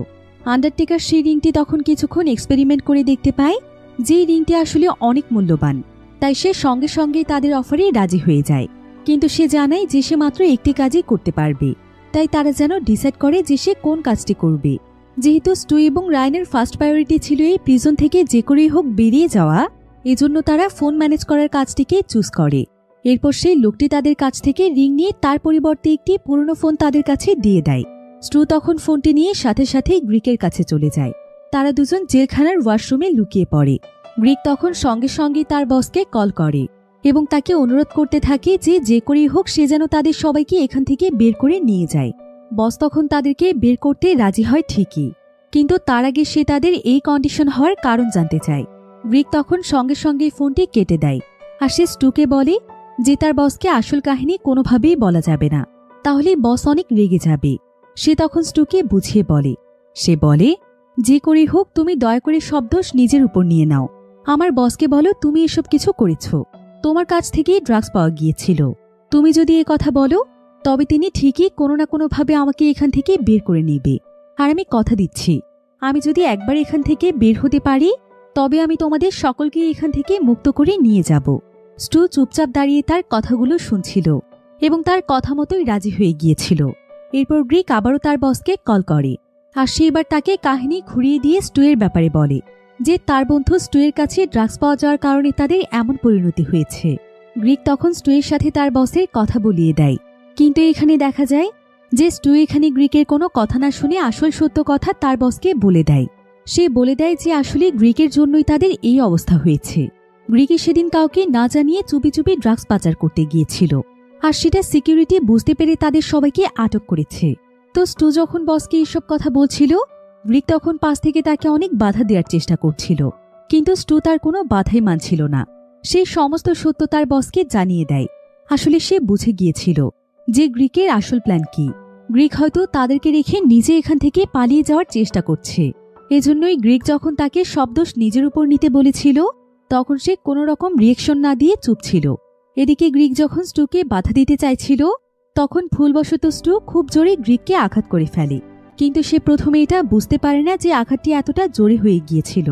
আন্ডারটেকার সেই রিংটি তখন কিছুক্ষণ এক্সপেরিমেন্ট করে দেখতে পায় যে রিংটি আসলে অনেক মূল্যবান, তাই সে সঙ্গে সঙ্গে তাদের অফারে রাজি হয়ে যায়। কিন্তু সে জানায় যে সে মাত্র একটি কাজই করতে পারবে, তাই তারা যেন ডিসাইড করে যে সে কোন কাজটি করবে। যেহেতু স্টু এবং রায়ানের ফার্স্ট প্রায়োরিটি ছিল এই প্রিজন থেকে যে করেই হোক বেরিয়ে যাওয়া, এজন্য তারা ফোন ম্যানেজ করার কাজটিকে চুজ করে। এরপর সেই লোকটি তাদের কাছ থেকে রিং নিয়ে তার পরিবর্তে একটি পুরনো ফোন তাদের কাছে দিয়ে দেয়। স্টু তখন ফোনটি নিয়ে সাথে সাথেই গ্রিকের কাছে চলে যায়। তারা দুজন জেলখানার ওয়াশরুমে লুকিয়ে পড়ে। গ্রিক তখন সঙ্গে সঙ্গে তার বসকে কল করে এবং তাকে অনুরোধ করতে থাকে যে করেই হোক সে যেন তাদের সবাইকে এখান থেকে বের করে নিয়ে যায়। বস তখন তাদেরকে বের করতে রাজি হয় ঠিকই, কিন্তু তার আগে সে তাদের এই কন্ডিশন হওয়ার কারণ জানতে চায়। গ্রিক তখন সঙ্গে সঙ্গে ফোনটি কেটে দেয় আর সে স্টুকে বলে যে তার বসকে আসল কাহিনী কোনোভাবেই বলা যাবে না, তাহলে বস অনেক রেগে যাবে। সে তখন স্টুকে বুঝিয়ে বলে, সে বলে যে করেই হোক তুমি দয়া করে সব দোষ নিজের উপর নিয়ে নাও। আমার বসকে বলো তুমি এসব কিছু করেছ, তোমার কাছ থেকেই ড্রাগস পাওয়া গিয়েছিল। তুমি যদি এ কথা বলো তবে তিনি ঠিকই কোনো না কোনোভাবে আমাকে এখান থেকে বের করে নেবে। আর আমি কথা দিচ্ছি, আমি যদি একবার এখান থেকে বের হতে পারি তবে আমি তোমাদের সকলকে এখান থেকে মুক্ত করে নিয়ে যাব। স্টু চুপচাপ দাঁড়িয়ে তার কথাগুলো শুনছিল এবং তার কথা মতোই রাজি হয়ে গিয়েছিল। এরপর গ্রিক আবারও তার বসকে কল করে আর সে এবার তাকে কাহিনী ঘুরিয়ে দিয়ে স্টুয়ের ব্যাপারে বলে যে তার বন্ধু স্টুয়ের কাছে ড্রাগস পাওয়া যাওয়ার কারণে তাদের এমন পরিণতি হয়েছে। গ্রিক তখন স্টুয়ের সাথে তার বসের কথা বলিয়ে দেয়, কিন্তু এখানে দেখা যায় যে স্টু এখানে গ্রিকের কোনো কথা না শুনে আসল সত্য কথা তার বসকে বলে দেয়। সে বলে দেয় যে আসলে গ্রিকের জন্যই তাদের এই অবস্থা হয়েছে। গ্রিকে সেদিন কাউকে না জানিয়ে চুপি চুপি ড্রাগস পাচার করতে গিয়েছিল আর সেটা সিকিউরিটি বুঝতে পেরে তাদের সবাইকে আটক করেছে। তো স্টু যখন বসকে এইসব কথা বলছিল, গ্রিক তখন পাশ থেকে তাকে অনেক বাধা দেওয়ার চেষ্টা করছিল, কিন্তু স্টু তার কোনো বাধাই মানছিল না। সে সমস্ত সত্য তার বসকে জানিয়ে দেয়। আসলে সে বুঝে গিয়েছিল যে গ্রিকের আসল প্ল্যান কি। গ্রিক হয়তো তাদেরকে রেখে নিজে এখান থেকে পালিয়ে যাওয়ার চেষ্টা করছে। এজন্যই গ্রিক যখন তাকে সব দোষ নিজের উপর নিতে বলেছিল তখন সে কোনো রকম রিয়েকশন না দিয়ে চুপ ছিল। এদিকে গ্রিক যখন স্টুকে বাধা দিতে চাইছিল তখন ভুলবশত স্টু খুব জোরে গ্রিককে আঘাত করে ফেলে, কিন্তু সে প্রথমে এটা বুঝতে পারে না যে আঘাতটি এতটা জোরে হয়ে গিয়েছিল।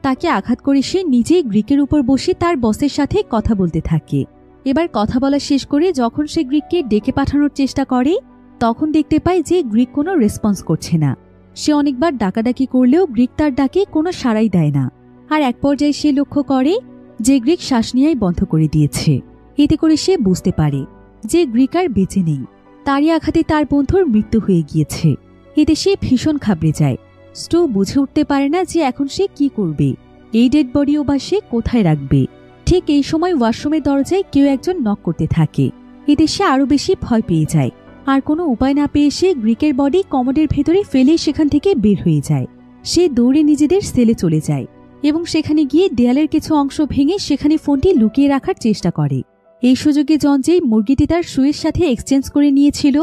তাকে আঘাত করে সে নিজেই গ্রিকের উপর বসে তার বসের সাথে কথা বলতে থাকে। এবার কথা বলা শেষ করে যখন সে গ্রিককে ডেকে পাঠানোর চেষ্টা করে তখন দেখতে পায় যে গ্রিক কোনো রেসপন্স করছে না। সে অনেকবার ডাকাডাকি করলেও গ্রিক তার ডাকে কোনো সাড়াই দেয় না। আর এক পর্যায়ে সে লক্ষ্য করে যে গ্রিক শ্বাস নেওয়াই বন্ধ করে দিয়েছে। এতে করে সে বুঝতে পারে যে গ্রিক আর বেঁচে নেই, তারই আঘাতে তার বন্ধুর মৃত্যু হয়ে গিয়েছে। এতে সে ভীষণ ঘাবড়ে যায়। স্টু বুঝে উঠতে পারে না যে এখন সে কি করবে, এই ডেড বডিও বা সে কোথায় রাখবে। ঠিক এই সময় ওয়াশরুমের দরজায় কেউ একজন নক করতে থাকে। এতে সে আরো বেশি ভয় পেয়ে যায় আর কোনো উপায় না পেয়ে সে গ্রিকের বডি কমোডের ভেতরে ফেলে সেখান থেকে বের হয়ে যায়। সে দৌড়ে নিজেদের সেলে চলে যায় এবং সেখানে গিয়ে দেয়ালের কিছু অংশ ভেঙে সেখানে ফোনটি লুকিয়ে রাখার চেষ্টা করে। এই সুযোগে জন যেই মুরগিটি তার শুয়ের সাথে এক্সচেঞ্জ করে নিয়েছিল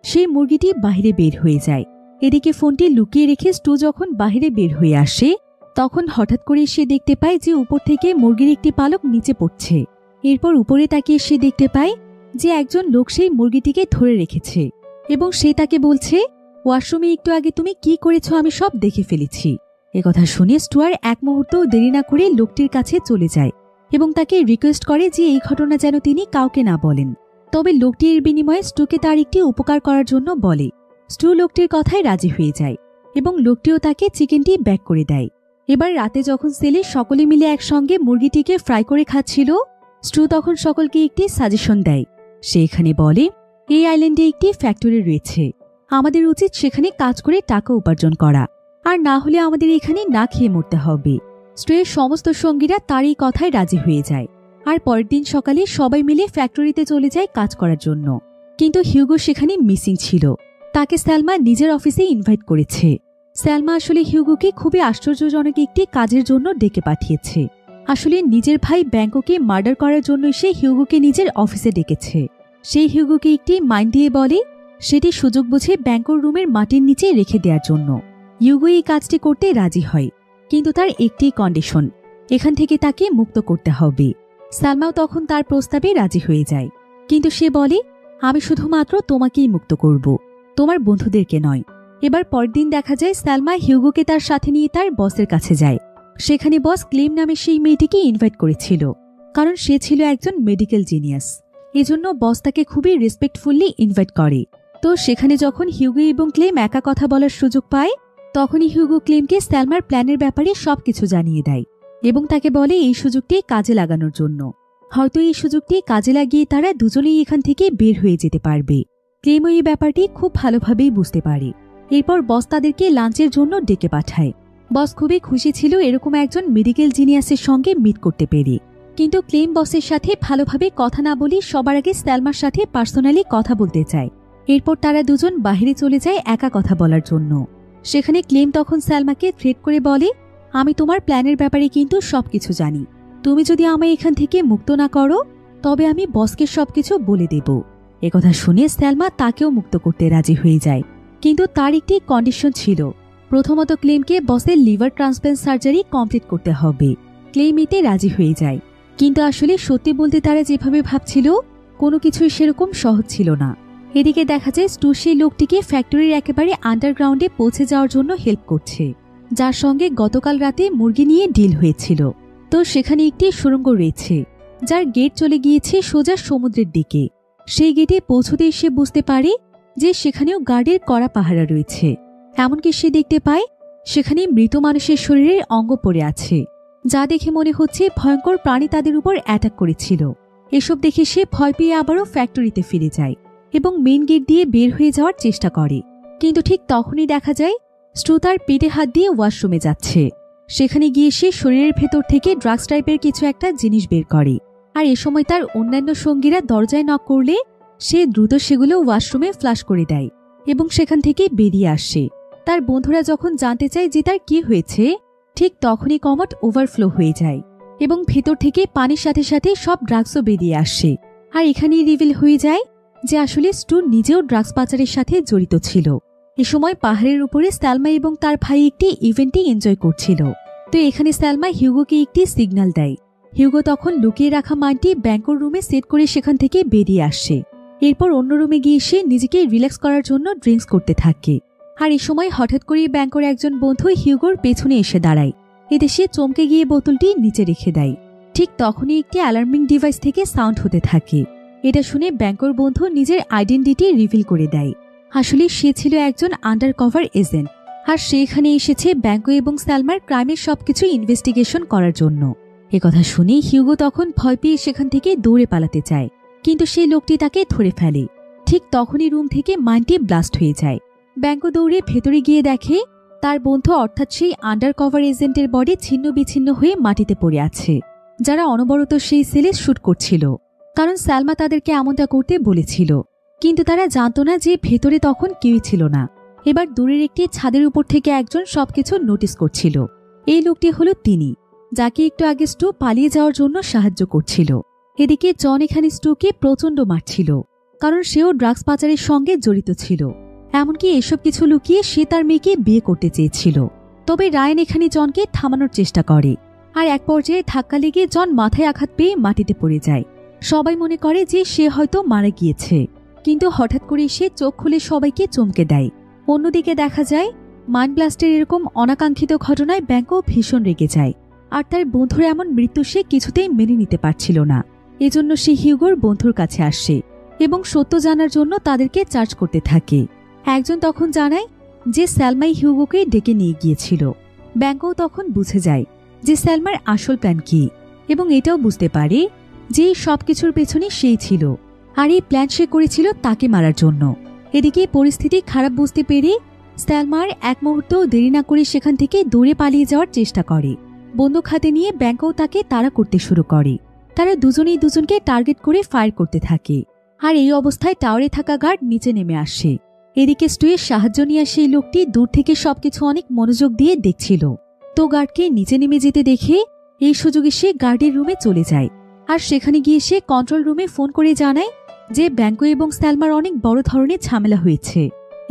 সেই মুরগিটি বাহিরে বের হয়ে যায়। এদিকে ফোনটি লুকিয়ে রেখে স্টু যখন বাহিরে বের হয়ে আসে তখন হঠাৎ করে সে দেখতে পায় যে উপর থেকে মুরগির একটি পালক নিচে পড়ছে। এরপর উপরে তাকিয়ে সে দেখতে পায় যে একজন লোক সেই মুরগিটিকে ধরে রেখেছে এবং সে তাকে বলছে, ওয়াশরুমে একটু আগে তুমি কি করেছ আমি সব দেখে ফেলেছি। একথা শুনে স্টুয়ার এক মুহূর্তও দেরি না করে লোকটির কাছে চলে যায় এবং তাকে রিকোয়েস্ট করে যে এই ঘটনা যেন তিনি কাউকে না বলেন। তবে লোকটি এর বিনিময়ে স্টুকে তার একটি উপকার করার জন্য বলে। স্টু লোকটির কথায় রাজি হয়ে যায় এবং লোকটিও তাকে চিকেনটি ব্যাক করে দেয়। এবার রাতে যখন সেলে সকলে মিলে একসঙ্গে মুরগিটিকে ফ্রাই করে খাচ্ছিল স্টু তখন সকলকে একটি সাজেশন দেয়। সে এখানে বলে, এই আইল্যান্ডে একটি ফ্যাক্টরি রয়েছে, আমাদের উচিত সেখানে কাজ করে টাকা উপার্জন করা। আর না হলে আমাদের এখানে না খেয়ে মরতে হবে। স্ট্রের সমস্ত সঙ্গীরা তার এই কথায় রাজি হয়ে যায়। আর পরের দিন সকালে সবাই মিলে ফ্যাক্টরিতে চলে যায় কাজ করার জন্য। কিন্তু হিউগো সেখানে মিসিং ছিল। তাকে স্যালমা নিজের অফিসে ইনভাইট করেছে। স্যালমা আসলে হিউগোকে খুবই আশ্চর্যজনক একটি কাজের জন্য ডেকে পাঠিয়েছে। আসলে নিজের ভাই ব্যাঙ্কোকে মার্ডার করার জন্য সে হিউগোকে নিজের অফিসে ডেকেছে। সেই হিউগোকে একটি মাইন্ড দিয়ে বলে সেটি সুযোগ বুঝে ব্যাঙ্কোর রুমের মাটির নিচে রেখে দেওয়ার জন্য। হিউগো এই কাজটি করতে রাজি হয়, কিন্তু তার একটি কন্ডিশন, এখান থেকে তাকে মুক্ত করতে হবে। সালমাও তখন তার প্রস্তাবে রাজি হয়ে যায়, কিন্তু সে বলে আমি শুধুমাত্র তোমাকেই মুক্ত করব, তোমার বন্ধুদেরকে নয়। এবার পরের দিন দেখা যায় সালমা হিউগোকে তার সাথে নিয়ে তার বসের কাছে যায়। সেখানে বস ক্লেম নামে সেই মেয়েটিকে ইনভাইট করেছিল, কারণ সে ছিল একজন মেডিকেল জিনিয়াস। এজন্য বস তাকে খুবই রেসপেক্টফুলি ইনভাইট করে। তো সেখানে যখন হিউগো এবং ক্লেম একা কথা বলার সুযোগ পায়, তখনই হিউগো ক্লেমকে সালমার প্ল্যানের ব্যাপারে সবকিছু জানিয়ে দেয় এবং তাকে বলে এই সুযোগটি কাজে লাগানোর জন্য। হয়তো এই সুযোগটি কাজে লাগিয়ে তারা দুজনেই এখান থেকে বের হয়ে যেতে পারবে। ক্লেমও এই ব্যাপারটি খুব ভালোভাবেই বুঝতে পারে। এরপর বস তাদেরকে লাঞ্চের জন্য ডেকে পাঠায়। বস খুবই খুশি ছিল এরকম একজন মেডিকেল জিনিয়াসের সঙ্গে মিট করতে পেরে। কিন্তু ক্লেম বসের সাথে ভালোভাবে কথা না বলে সবার আগে সালমার সাথে পার্সোনালি কথা বলতে চায়। এরপর তারা দুজন বাইরে চলে যায় একা কথা বলার জন্য। সেখানে ক্লেম তখন সালমাকে থ্রেট করে বলে আমি তোমার প্ল্যানের ব্যাপারে কিন্তু সবকিছু জানি, তুমি যদি আমায় এখান থেকে মুক্ত না করো তবে আমি বসকে সবকিছু বলে দেব। একথা শুনে সালমা তাকেও মুক্ত করতে রাজি হয়ে যায়, কিন্তু তার একটি কন্ডিশন ছিল। প্রথমত ক্লেমকে বসের লিভার ট্রান্সপ্ল্যান্ট সার্জারি কমপ্লিট করতে হবে। ক্লেম এতে রাজি হয়ে যায়, কিন্তু আসলে সত্যি বলতে তারা যেভাবে ভাবছিল কোনো কিছুই সেরকম সহজ ছিল না। এদিকে দেখা যায় স্টু সেই লোকটিকে ফ্যাক্টরির একেবারে আন্ডারগ্রাউন্ডে পৌঁছে যাওয়ার জন্য হেল্প করছে, যার সঙ্গে গতকাল রাতে মুরগি নিয়ে ডিল হয়েছিল। তো সেখানে একটি সুড়ঙ্গ রয়েছে যার গেট চলে গিয়েছে সোজা সমুদ্রের দিকে। সেই গেটে পৌঁছতেই সে বুঝতে পারে যে সেখানেও গার্ডের কড়া পাহারা রয়েছে। এমনকি সে দেখতে পায় সেখানে মৃত মানুষের শরীরের অঙ্গ পড়ে আছে, যা দেখে মনে হচ্ছে ভয়ঙ্কর প্রাণী তাদের উপর অ্যাটাক করেছিল। এসব দেখে সে ভয় পেয়ে আবারও ফ্যাক্টরিতে ফিরে যায় এবং মেইন গেট দিয়ে বের হয়ে যাওয়ার চেষ্টা করে। কিন্তু ঠিক তখনই দেখা যায় স্টু তার পেটে হাত দিয়ে ওয়াশরুমে যাচ্ছে। সেখানে গিয়ে সে শরীরের ভেতর থেকে ড্রাগস টাইপের কিছু একটা জিনিস বের করে। আর এ সময় তার অন্যান্য সঙ্গীরা দরজায় নক করলে সে দ্রুত সেগুলো ওয়াশরুমে ফ্লাশ করে দেয় এবং সেখান থেকে বেরিয়ে আসে। তার বন্ধুরা যখন জানতে চায় যে তার কি হয়েছে, ঠিক তখনই কমোড ওভারফ্লো হয়ে যায় এবং ভেতর থেকে পানির সাথে সাথে সব ড্রাগসও বেরিয়ে আসে। আর এখানেই রিভিল হয়ে যায় যে আসলে স্টু নিজেও ড্রাগস পাচারের সাথে জড়িত ছিল। এ সময় পাহাড়ের উপরে সালমা এবং তার ভাই একটি ইভেন্টে এনজয় করছিল। তো এখানে সালমা হিউগোকে একটি সিগন্যাল দেয়। হিউগো তখন লুকিয়ে রাখা মাইনটি ব্যাঙ্কোর রুমে সেট করে সেখান থেকে বেরিয়ে আসে। এরপর অন্য রুমে গিয়ে সে নিজেকে রিল্যাক্স করার জন্য ড্রিঙ্কস করতে থাকে। আর এ সময় হঠাৎ করেই ব্যাঙ্কোর একজন বন্ধু হিউগোর পেছনে এসে দাঁড়ায়। এতে সে চমকে গিয়ে বোতলটি নিচে রেখে দেয়। ঠিক তখনই একটি অ্যালার্মিং ডিভাইস থেকে সাউন্ড হতে থাকে। এটা শুনে ব্যাঙ্কোর বন্ধু নিজের আইডেন্টিটি রিভিল করে দেয়। আসলে সে ছিল একজন আন্ডারকভার এজেন্ট, আর সে এখানে এসেছে ব্যাঙ্কো এবং সালমার ক্রাইমের সবকিছু ইনভেস্টিগেশন করার জন্য। একথা শুনে হিউগো তখন ভয় পেয়ে সেখান থেকে দৌড়ে পালাতে চায়, কিন্তু সেই লোকটি তাকে ধরে ফেলে। ঠিক তখনই রুম থেকে মাইনটি ব্লাস্ট হয়ে যায়। ব্যাঙ্কো দৌড়ে ভেতরে গিয়ে দেখে তার বন্ধু অর্থাৎ সেই আন্ডারকভার এজেন্টের বডি ছিন্ন বিচ্ছিন্ন হয়ে মাটিতে পড়ে আছে, যারা অনবরত সেই সেলে শুট করছিল, কারণ সালমা তাদেরকে এমনটা করতে বলেছিল। কিন্তু তারা জানত না যে ভেতরে তখন কেউই ছিল না। এবার দূরের একটি ছাদের উপর থেকে একজন সবকিছু নোটিস করছিল। এই লোকটি হলো তিনি, যাকে একটু আগে স্টু পালিয়ে যাওয়ার জন্য সাহায্য করছিল। এদিকে জন এখানে স্টুকে প্রচণ্ড মারছিল, কারণ সেও ড্রাগস পাচারের সঙ্গে জড়িত ছিল। এমনকি এসব কিছু লুকিয়ে সে তার মেয়েকে বিয়ে করতে চেয়েছিল। তবে রায়ান এখানে জনকে থামানোর চেষ্টা করে, আর এক পর্যায়ে ধাক্কা লেগে জন মাথায় আঘাত পেয়ে মাটিতে পড়ে যায়। সবাই মনে করে যে সে হয়তো মারা গিয়েছে, কিন্তু হঠাৎ করে সে চোখ খুলে সবাইকে চমকে দেয়। অন্যদিকে দেখা যায় মাইন্ড ব্লাস্টের এরকম অনাকাঙ্ক্ষিত ঘটনায় ব্যাঙ্কও ভীষণ রেগে যায়, আর তার বন্ধুর এমন মৃত্যু সে কিছুতেই মেনে নিতে পারছিল না। এজন্য সে হিউগোর বন্ধুর কাছে আসে এবং সত্য জানার জন্য তাদেরকে চার্জ করতে থাকে। একজন তখন জানায় যে সালমাই হিউগোকে ডেকে নিয়ে গিয়েছিল। ব্যাঙ্কও তখন বুঝে যায় যে সালমার আসল প্ল্যান কি, এবং এটাও বুঝতে পারে যে সবকিছুর পেছনে সেই ছিল, আর এই প্ল্যান সে করেছিল তাকে মারার জন্য। এদিকে পরিস্থিতি খারাপ বুঝতে পেরে স্যালমার এক মুহূর্তও দেরি না করে সেখান থেকে দৌড়ে পালিয়ে যাওয়ার চেষ্টা করে। বন্দুক হাতে নিয়ে ব্যাংকও তাকে তাড়া করতে শুরু করে। তারা দুজনেই দুজনকে টার্গেট করে ফায়ার করতে থাকে। আর এই অবস্থায় টাওয়ারে থাকা গার্ড নিচে নেমে আসে। এদিকে স্টুয়ের সাহায্য নিয়ে সেই লোকটি দূর থেকে সবকিছু অনেক মনোযোগ দিয়ে দেখছিল। তো গার্ডকে নিচে নেমে যেতে দেখে এই সুযোগে সে গার্ডের রুমে চলে যায়। আর সেখানে গিয়ে সে কন্ট্রোল রুমে ফোন করে জানায় যে ব্যাংকো এবং স্যালমার অনেক বড় ধরনের ঝামেলা হয়েছে,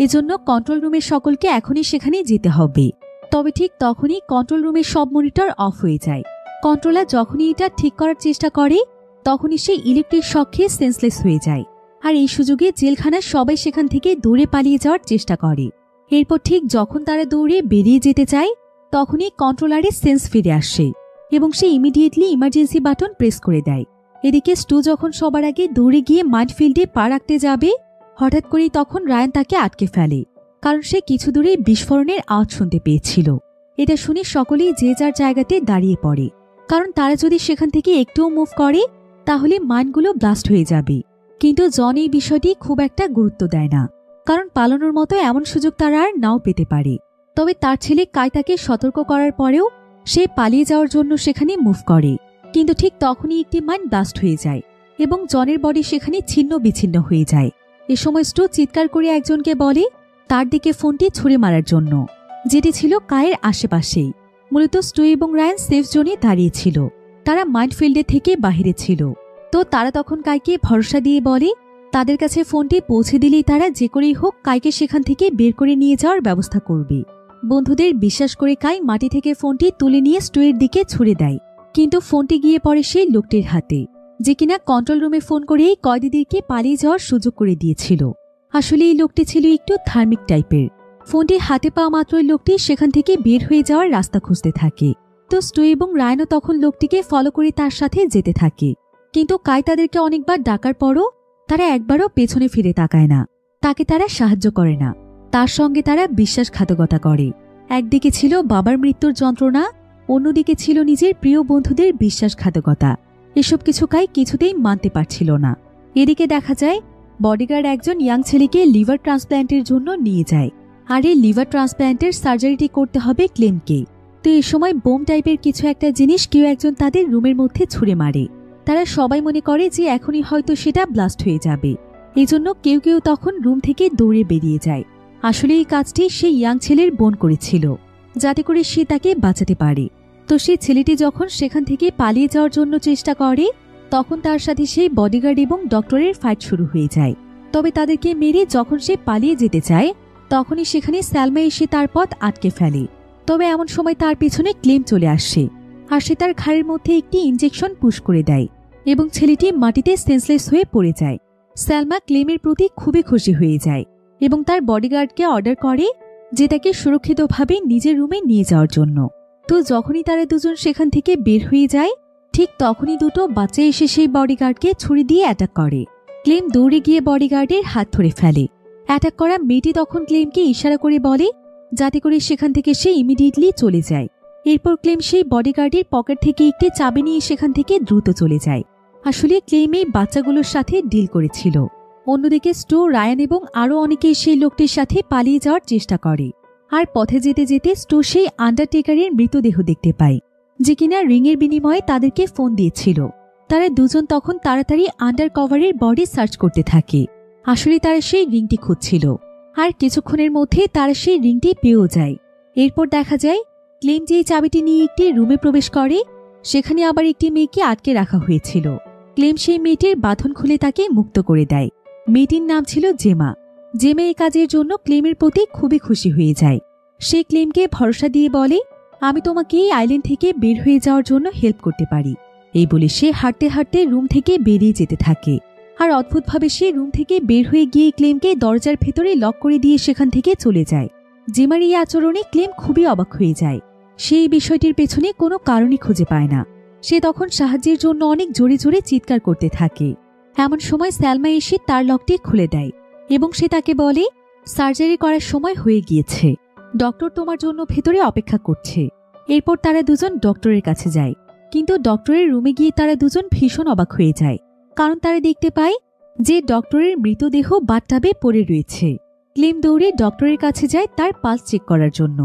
এজন্য কন্ট্রোল রুমের সকলকে এখনই সেখানে যেতে হবে। তবে ঠিক তখনই কন্ট্রোল রুমের সব মনিটর অফ হয়ে যায়। কন্ট্রোলার যখনই এটা ঠিক করার চেষ্টা করে তখনই সে ইলেকট্রিক শক খেয়ে সেন্সলেস হয়ে যায়। আর এই সুযোগে জেলখানার সবাই সেখান থেকে দৌড়ে পালিয়ে যাওয়ার চেষ্টা করে। এরপর ঠিক যখন তারা দৌড়ে বেরিয়ে যেতে চায় তখনই কন্ট্রোলারের সেন্স ফিরে আসে এবং সে ইমিডিয়েটলি ইমার্জেন্সি বাটন প্রেস করে দেয়। এদিকে স্টু যখন সবার আগে দৌড়ে গিয়ে মাইনফিল্ডে পা রাখতে যাবে, হঠাৎ করেই তখন রায়ান তাকে আটকে ফেলে, কারণ সে কিছু দূরে বিস্ফোরণের আওয়াজ শুনতে পেয়েছিল। এটা শুনে সকলেই যে যার জায়গাতে দাঁড়িয়ে পড়ে, কারণ তারা যদি সেখান থেকে একটুও মুভ করে তাহলে মাইনগুলো ব্লাস্ট হয়ে যাবে। কিন্তু জন এই বিষয়টি খুব একটা গুরুত্ব দেয় না, কারণ পালানোর মতো এমন সুযোগ তারা আর নাও পেতে পারে। তবে তার ছেলে কাই তাকে সতর্ক করার পরেও সে পালিয়ে যাওয়ার জন্য সেখানে মুভ করে। কিন্তু ঠিক তখনই একটি মাইন ব্লাস্ট হয়ে যায় এবং জনের বডি সেখানে ছিন্ন বিচ্ছিন্ন হয়ে যায়। এ সময় স্টু চিৎকার করে একজনকে বলে তার দিকে ফোনটি ছুঁড়ে মারার জন্য, যেটি ছিল কায়ের আশেপাশেই। মূলত স্টু এবং রায়ান সেফ জোনে দাঁড়িয়েছিল, তারা মাইনফিল্ডে থেকে বাহিরে ছিল। তো তারা তখন কাইকে ভরসা দিয়ে বলে তাদের কাছে ফোনটি পৌঁছে দিলেই তারা যে করেই হোক কাইকে সেখান থেকে বের করে নিয়ে যাওয়ার ব্যবস্থা করবে। বন্ধুদের বিশ্বাস করে কাই মাটি থেকে ফোনটি তুলে নিয়ে স্টুয়ের দিকে ছুড়ে দেয়, কিন্তু ফোনটি গিয়ে পড়ে সেই লোকটির হাতে, যে কিনা কন্ট্রোল রুমে ফোন করেই কয়েদিদেরকে পালিয়ে যাওয়ার সুযোগ করে দিয়েছিল। আসলে এই লোকটি ছিল একটু ধার্মিক টাইপের। ফোনটি হাতে পাওয়া মাত্রই লোকটি সেখান থেকে বের হয়ে যাওয়ার রাস্তা খুঁজতে থাকে। তো স্টু এবং রায়ানও তখন লোকটিকে ফলো করে তার সাথে যেতে থাকে। কিন্তু কাই তাদেরকে অনেকবার ডাকার পরও তারা একবারও পেছনে ফিরে তাকায় না, তাকে তারা সাহায্য করে না। তার সঙ্গে তারা বিশ্বাসঘাতকতা করে। একদিকে ছিল বাবার মৃত্যুর যন্ত্রণা, অন্যদিকে ছিল নিজের প্রিয় বন্ধুদের বিশ্বাসঘাতকতা। এসব কিছু কাই কিছুতেই মানতে পারছিল না। এদিকে দেখা যায় বডিগার্ড একজন ইয়াং ছেলেকে লিভার ট্রান্সপ্ল্যান্টের জন্য নিয়ে যায়, আর এই লিভার ট্রান্সপ্ল্যান্টের সার্জারিটি করতে হবে ক্লেমকে। তো এই সময় বোম টাইপের কিছু একটা জিনিস কেউ একজন তাদের রুমের মধ্যে ছুঁড়ে মারে। তারা সবাই মনে করে যে এখনই হয়তো সেটা ব্লাস্ট হয়ে যাবে, এই জন্য কেউ কেউ তখন রুম থেকে দৌড়ে বেরিয়ে যায়। আসলে এই কাজটি সেই ইয়াং ছেলের বোন করেছিল, যাতে করে সে তাকে বাঁচাতে পারে। তো সেই ছেলেটি যখন সেখান থেকে পালিয়ে যাওয়ার জন্য চেষ্টা করে তখন তার সাথে সেই বডিগার্ড এবং ডক্টরের ফাইট শুরু হয়ে যায়। তবে তাদেরকে মেরে যখন সে পালিয়ে যেতে চায় তখনই সেখানে স্যালমা এসে তার পথ আটকে ফেলে। তবে এমন সময় তার পেছনে ক্লেম চলে আসে, আর সে তার ঘাড়ের মধ্যে একটি ইনজেকশন পুশ করে দেয় এবং ছেলেটি মাটিতে সেন্সলেস হয়ে পড়ে যায়। স্যালমা ক্লেমের প্রতি খুবই খুশি হয়ে যায় এবং তার বডিগার্ডকে অর্ডার করে যে তাকে সুরক্ষিতভাবে নিজের রুমে নিয়ে যাওয়ার জন্য। তো যখনই তারা দুজন সেখান থেকে বের হয়ে যায় ঠিক তখনই দুটো বাচ্চা এসে সেই বডিগার্ডকে ছুরি দিয়ে অ্যাটাক করে। ক্লেম দৌড়ে গিয়ে বডিগার্ডের হাত ধরে ফেলে। অ্যাটাক করা মেয়েটি তখন ক্লেমকে ইশারা করে বলে যাতে করে সেখান থেকে সে ইমিডিয়েটলি চলে যায়। এরপর ক্লেম সেই বডিগার্ডের পকেট থেকে একটি চাবি নিয়ে সেখান থেকে দ্রুত চলে যায়। আসলে ক্লেম এই বাচ্চাগুলোর সাথে ডিল করেছিল। অন্যদিকে স্টু, রায়ান এবং আরও অনেকে সেই লোকটির সাথে পালিয়ে যাওয়ার চেষ্টা করে। আর পথে যেতে যেতে স্টু সেই আন্ডারটেকারের মৃতদেহ দেখতে পায়, যে কিনা রিংয়ের বিনিময়ে তাদেরকে ফোন দিয়েছিল। তারা দুজন তখন তাড়াতাড়ি আন্ডার কভারের বডি সার্চ করতে থাকে। আসলে তারা সেই রিংটি খুঁজছিল, আর কিছুক্ষণের মধ্যে তারা সেই রিংটি পেয়েও যায়। এরপর দেখা যায় ক্লেম যে চাবিটি নিয়ে একটি রুমে প্রবেশ করে সেখানে আবার একটি মেয়েকে আটকে রাখা হয়েছিল। ক্লেম সেই মেয়েটির বাঁধন খুলে তাকে মুক্ত করে দেয়। মেয়েটির নাম ছিল জেমা। জেমা এই কাজের জন্য ক্লেমের প্রতি খুবই খুশি হয়ে যায়। সে ক্লেমকে ভরসা দিয়ে বলে আমি তোমাকে এই আইল্যান্ড থেকে বের হয়ে যাওয়ার জন্য হেল্প করতে পারি। এই বলে সে হাঁটতে হাঁটতে রুম থেকে বেরিয়ে যেতে থাকে। আর অদ্ভুতভাবে সে রুম থেকে বের হয়ে গিয়ে ক্লেমকে দরজার ভেতরে লক করে দিয়ে সেখান থেকে চলে যায়। জেমার এই আচরণে ক্লেম খুবই অবাক হয়ে যায়। সে এই বিষয়টির পেছনে কোনো কারণই খুঁজে পায় না। সে তখন সাহায্যের জন্য অনেক জোরে জোরে চিৎকার করতে থাকে। এমন সময় স্যালমা এসে তার লকটি খুলে দেয় এবং সে তাকে বলে সার্জারি করার সময় হয়ে গিয়েছে, ডক্টর তোমার জন্য ভেতরে অপেক্ষা করছে। এরপর তারা দুজন ডক্টরের কাছে যায়, কিন্তু ডক্টরের রুমে গিয়ে তারা দুজন ভীষণ অবাক হয়ে যায়, কারণ তারা দেখতে পায় যে ডক্টরের মৃতদেহ বাথটাবে পড়ে রয়েছে। ক্লেম দৌড়ে ডক্টরের কাছে যায় তার পালস চেক করার জন্য,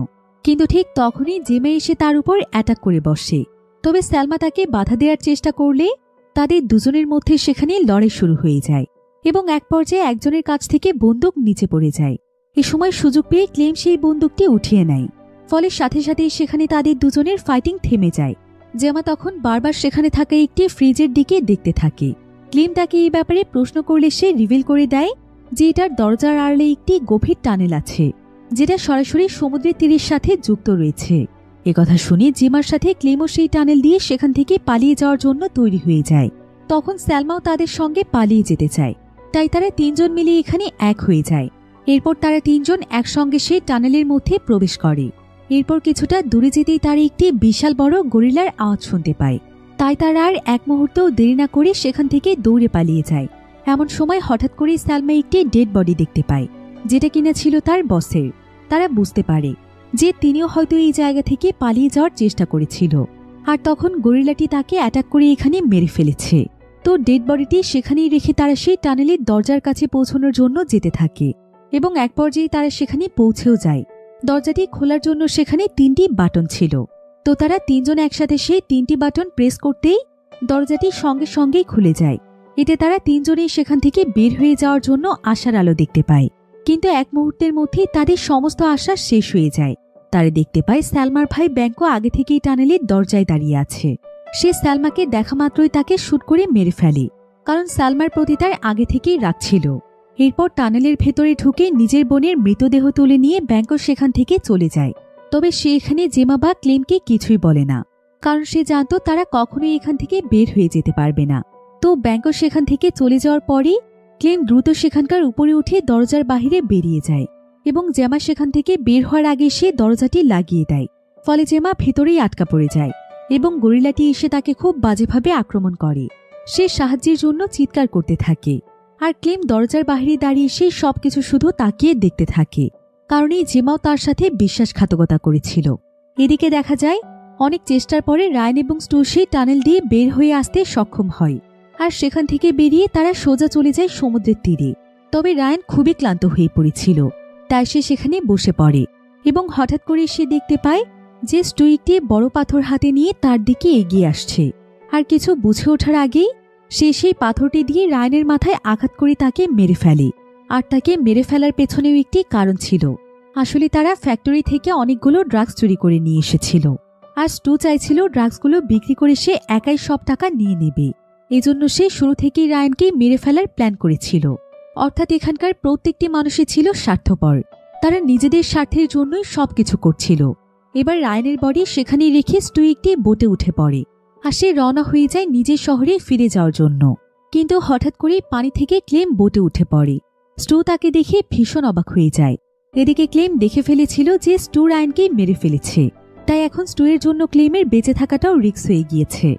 কিন্তু ঠিক তখনই জেমা এসে তার উপর অ্যাটাক করে বসে। তবে সালমা তাকে বাধা দেওয়ার চেষ্টা করলে তাদের দুজনের মধ্যে সেখানে লড়াই শুরু হয়ে যায় এবং এক পর্যায়ে একজনের কাছ থেকে বন্দুক নিচে পড়ে যায়। এ সময় সুযোগ পেয়ে ক্লেম সেই বন্দুকটি উঠিয়ে নেয়, ফলে সাথে সাথেই সেখানে তাদের দুজনের ফাইটিং থেমে যায়। জেমা তখন বারবার সেখানে থাকা একটি ফ্রিজের দিকে দেখতে থাকে। ক্লেম তাকে এই ব্যাপারে প্রশ্ন করলে সে রিভিল করে দেয় যে এটার দরজার আড়ালে একটি গভীর টানেল আছে, যেটা সরাসরি সমুদ্রের তীরের সাথে যুক্ত রয়েছে। একথা শুনে জেমার সাথে ক্লেমও সেই টানেল দিয়ে সেখান থেকে পালিয়ে যাওয়ার জন্য তৈরি হয়ে যায়। তখন সালমাও তাদের সঙ্গে পালিয়ে যেতে চায়, তাই তারা তিনজন মিলে এখানে এক হয়ে যায়। এরপর তারা তিনজন একসঙ্গে সেই টানেলের মধ্যে প্রবেশ করে। এরপর কিছুটা দূরে যেতেই তারা একটি বিশাল বড় গরিলার আওয়াজ শুনতে পায়, তাই তারা আর এক মুহূর্তও দেরি না করে সেখান থেকে দৌড়ে পালিয়ে যায়। এমন সময় হঠাৎ করে সালমা একটি ডেড বডি দেখতে পায়, যেটা কিনা ছিল তার বসের। তারা বুঝতে পারে যে তিনিও হয়তো এই জায়গা থেকে পালিয়ে যাওয়ার চেষ্টা করেছিল, আর তখন গরিলাটি তাকে অ্যাটাক করে এখানে মেরে ফেলেছে। তো ডেড বডিটি সেখানেই রেখে তারা সেই টানেলের দরজার কাছে পৌঁছানোর জন্য যেতে থাকে এবং এক পর্যায়ে তারা সেখানে পৌঁছেও যায়। দরজাটি খোলার জন্য সেখানে 3টি বাটন ছিল, তো তারা তিনজন একসাথে সেই 3টি বাটন প্রেস করতেই দরজাটি সঙ্গে সঙ্গেই খুলে যায়। এতে তারা তিনজনেই সেখান থেকে বের হয়ে যাওয়ার জন্য আশার আলো দেখতে পায়, কিন্তু এক মুহূর্তের মধ্যেই তাদের সমস্ত আশা শেষ হয়ে যায়। তারা দেখতে পায় সালমার ভাই ব্যাংকো আগে থেকেই টানেলের দরজায় দাঁড়িয়ে আছে। সে সালমাকে দেখা মাত্রই তাকে শুট করে মেরে ফেলে, কারণ সালমার প্রতি তার আগে থেকেই রাগ ছিল। এরপর টানেলের ভেতরে ঢুকে নিজের বোনের মৃতদেহ তুলে নিয়ে ব্যাংকো সেখান থেকে চলে যায়। তবে সে এখানে জেমা বা ক্লেমকে কিছুই বলে না, কারণ সে জানত তারা কখনোই এখান থেকে বের হয়ে যেতে পারবে না। তো ব্যাংকো সেখান থেকে চলে যাওয়ার পরই ক্লেম দ্রুত সেখানকার উপরে উঠে দরজার বাহিরে বেরিয়ে যায় এবং জেমা সেখান থেকে বের হওয়ার আগে সে দরজাটি লাগিয়ে দেয়। ফলে জেমা ভেতরেই আটকা পড়ে যায় এবং গরিলাটি এসে তাকে খুব বাজেভাবে আক্রমণ করে। সে সাহায্যের জন্য চিৎকার করতে থাকে, আর ক্লেম দরজার বাহিরে দাঁড়িয়ে সে সবকিছু শুধু তাকিয়ে দেখতে থাকে, কারণ এই জেমাও তার সাথে বিশ্বাসঘাতকতা করেছিল। এদিকে দেখা যায় অনেক চেষ্টার পরে রায়ন এবং স্টু সেই টানেল দিয়ে বের হয়ে আসতে সক্ষম হয়, আর সেখান থেকে বেরিয়ে তারা সোজা চলে যায় সমুদ্রের তীরে। তবে রায়ন খুবই ক্লান্ত হয়ে পড়েছিল, তাই সে সেখানে বসে পড়ে এবং হঠাৎ করে সে দেখতে পায় যে স্টু একটি বড় পাথর হাতে নিয়ে তার দিকে এগিয়ে আসছে। আর কিছু বুঝে ওঠার আগেই সে সেই পাথরটি দিয়ে রায়নের মাথায় আঘাত করে তাকে মেরে ফেলে। আর তাকে মেরে ফেলার পেছনেও একটি কারণ ছিল। আসলে তারা ফ্যাক্টরি থেকে অনেকগুলো ড্রাগস চুরি করে নিয়ে এসেছিল, আর স্টু চাইছিল ড্রাগসগুলো বিক্রি করে সে একাই সব টাকা নিয়ে নেবে। এজন্য সে শুরু থেকেই রায়নকে মেরে ফেলার প্ল্যান করেছিল। অর্থাৎ এখানকার প্রত্যেকটি মানুষই ছিল স্বার্থপর, তারা নিজেদের স্বার্থের জন্যই সবকিছু করছিল। এবার রায়নের বডি সেখানেই রেখে স্টু একটি বোটে উঠে পড়ে, আর সে রওনা হয়ে যায় নিজের শহরে ফিরে যাওয়ার জন্য। কিন্তু হঠাৎ করেই পানি থেকে ক্লেম বোটে উঠে পড়ে। স্টু তাকে দেখে ভীষণ অবাক হয়ে যায়। এদিকে ক্লেম দেখে ফেলেছিল যে স্টু রায়নকে মেরে ফেলেছে, তাই এখন স্টু এর জন্য ক্লেমের বেঁচে থাকাটাও রিস্ক হয়ে গিয়েছে।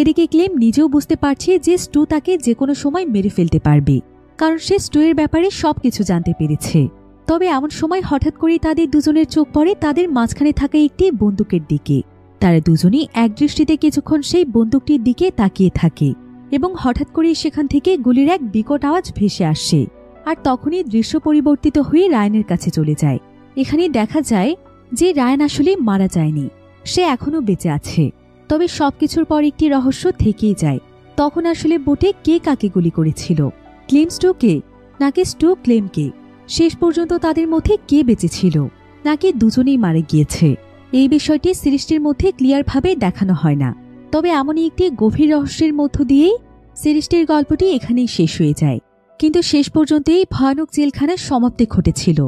এদিকে ক্লেম নিজেও বুঝতে পারছে যে স্টু তাকে যে কোনো সময় মেরে ফেলতে পারবে, কারণ সে স্টু এর ব্যাপারে সবকিছু জানতে পেরেছে। তবে এমন সময় হঠাৎ করেই তাদের দুজনের চোখ পড়ে তাদের মাঝখানে থাকা একটি বন্দুকের দিকে। তারা দুজনেই এক দৃষ্টিতে কিছুক্ষণ সেই বন্দুকটির দিকে তাকিয়ে থাকে এবং হঠাৎ করেই সেখান থেকে গুলির এক বিকট আওয়াজ ভেসে আসে। আর তখনই দৃশ্য পরিবর্তিত হয়ে রায়নের কাছে চলে যায়। এখানে দেখা যায় যে রায়ন আসলে মারা যায়নি, সে এখনো বেঁচে আছে। তবে সবকিছুর পর একটি রহস্য থেকেই যায়, তখন আসলে বোটে কে কাকে গুলি করেছিল, ক্লেম স্টুকে নাকি স্টু ক্লেমকে? শেষ পর্যন্ত তাদের মধ্যে কে বেঁচে ছিল, নাকি দুজনেই মারা গিয়েছে? এই বিষয়টি সিরিজটির মধ্যে ক্লিয়ারভাবে দেখানো হয় না। তবে এমনই একটি গভীর রহস্যের মধ্য দিয়েই সিরিজটির গল্পটি এখানেই শেষ হয়ে যায়। কিন্তু শেষ পর্যন্ত এই ভয়ানক জেলখানার সমাপ্তি ঘটেছিল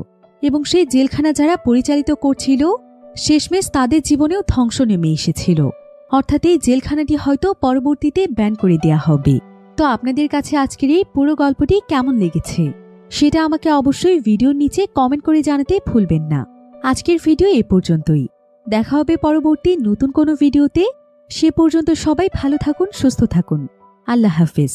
এবং সেই জেলখানা যারা পরিচালিত করছিল শেষমেশ তাদের জীবনেও ধ্বংস নেমে এসেছিল। অর্থাৎ এই জেলখানাটি হয়তো পরবর্তীতে ব্যান করে দেয়া হবে। তো আপনাদের কাছে আজকের এই পুরো গল্পটি কেমন লেগেছে সেটা আমাকে অবশ্যই ভিডিওর নিচে কমেন্ট করে জানাতে ভুলবেন না। আজকের ভিডিও এ পর্যন্তই, দেখা হবে পরবর্তী নতুন কোনো ভিডিওতে। সে পর্যন্ত সবাই ভালো থাকুন, সুস্থ থাকুন। আল্লাহ হাফেজ।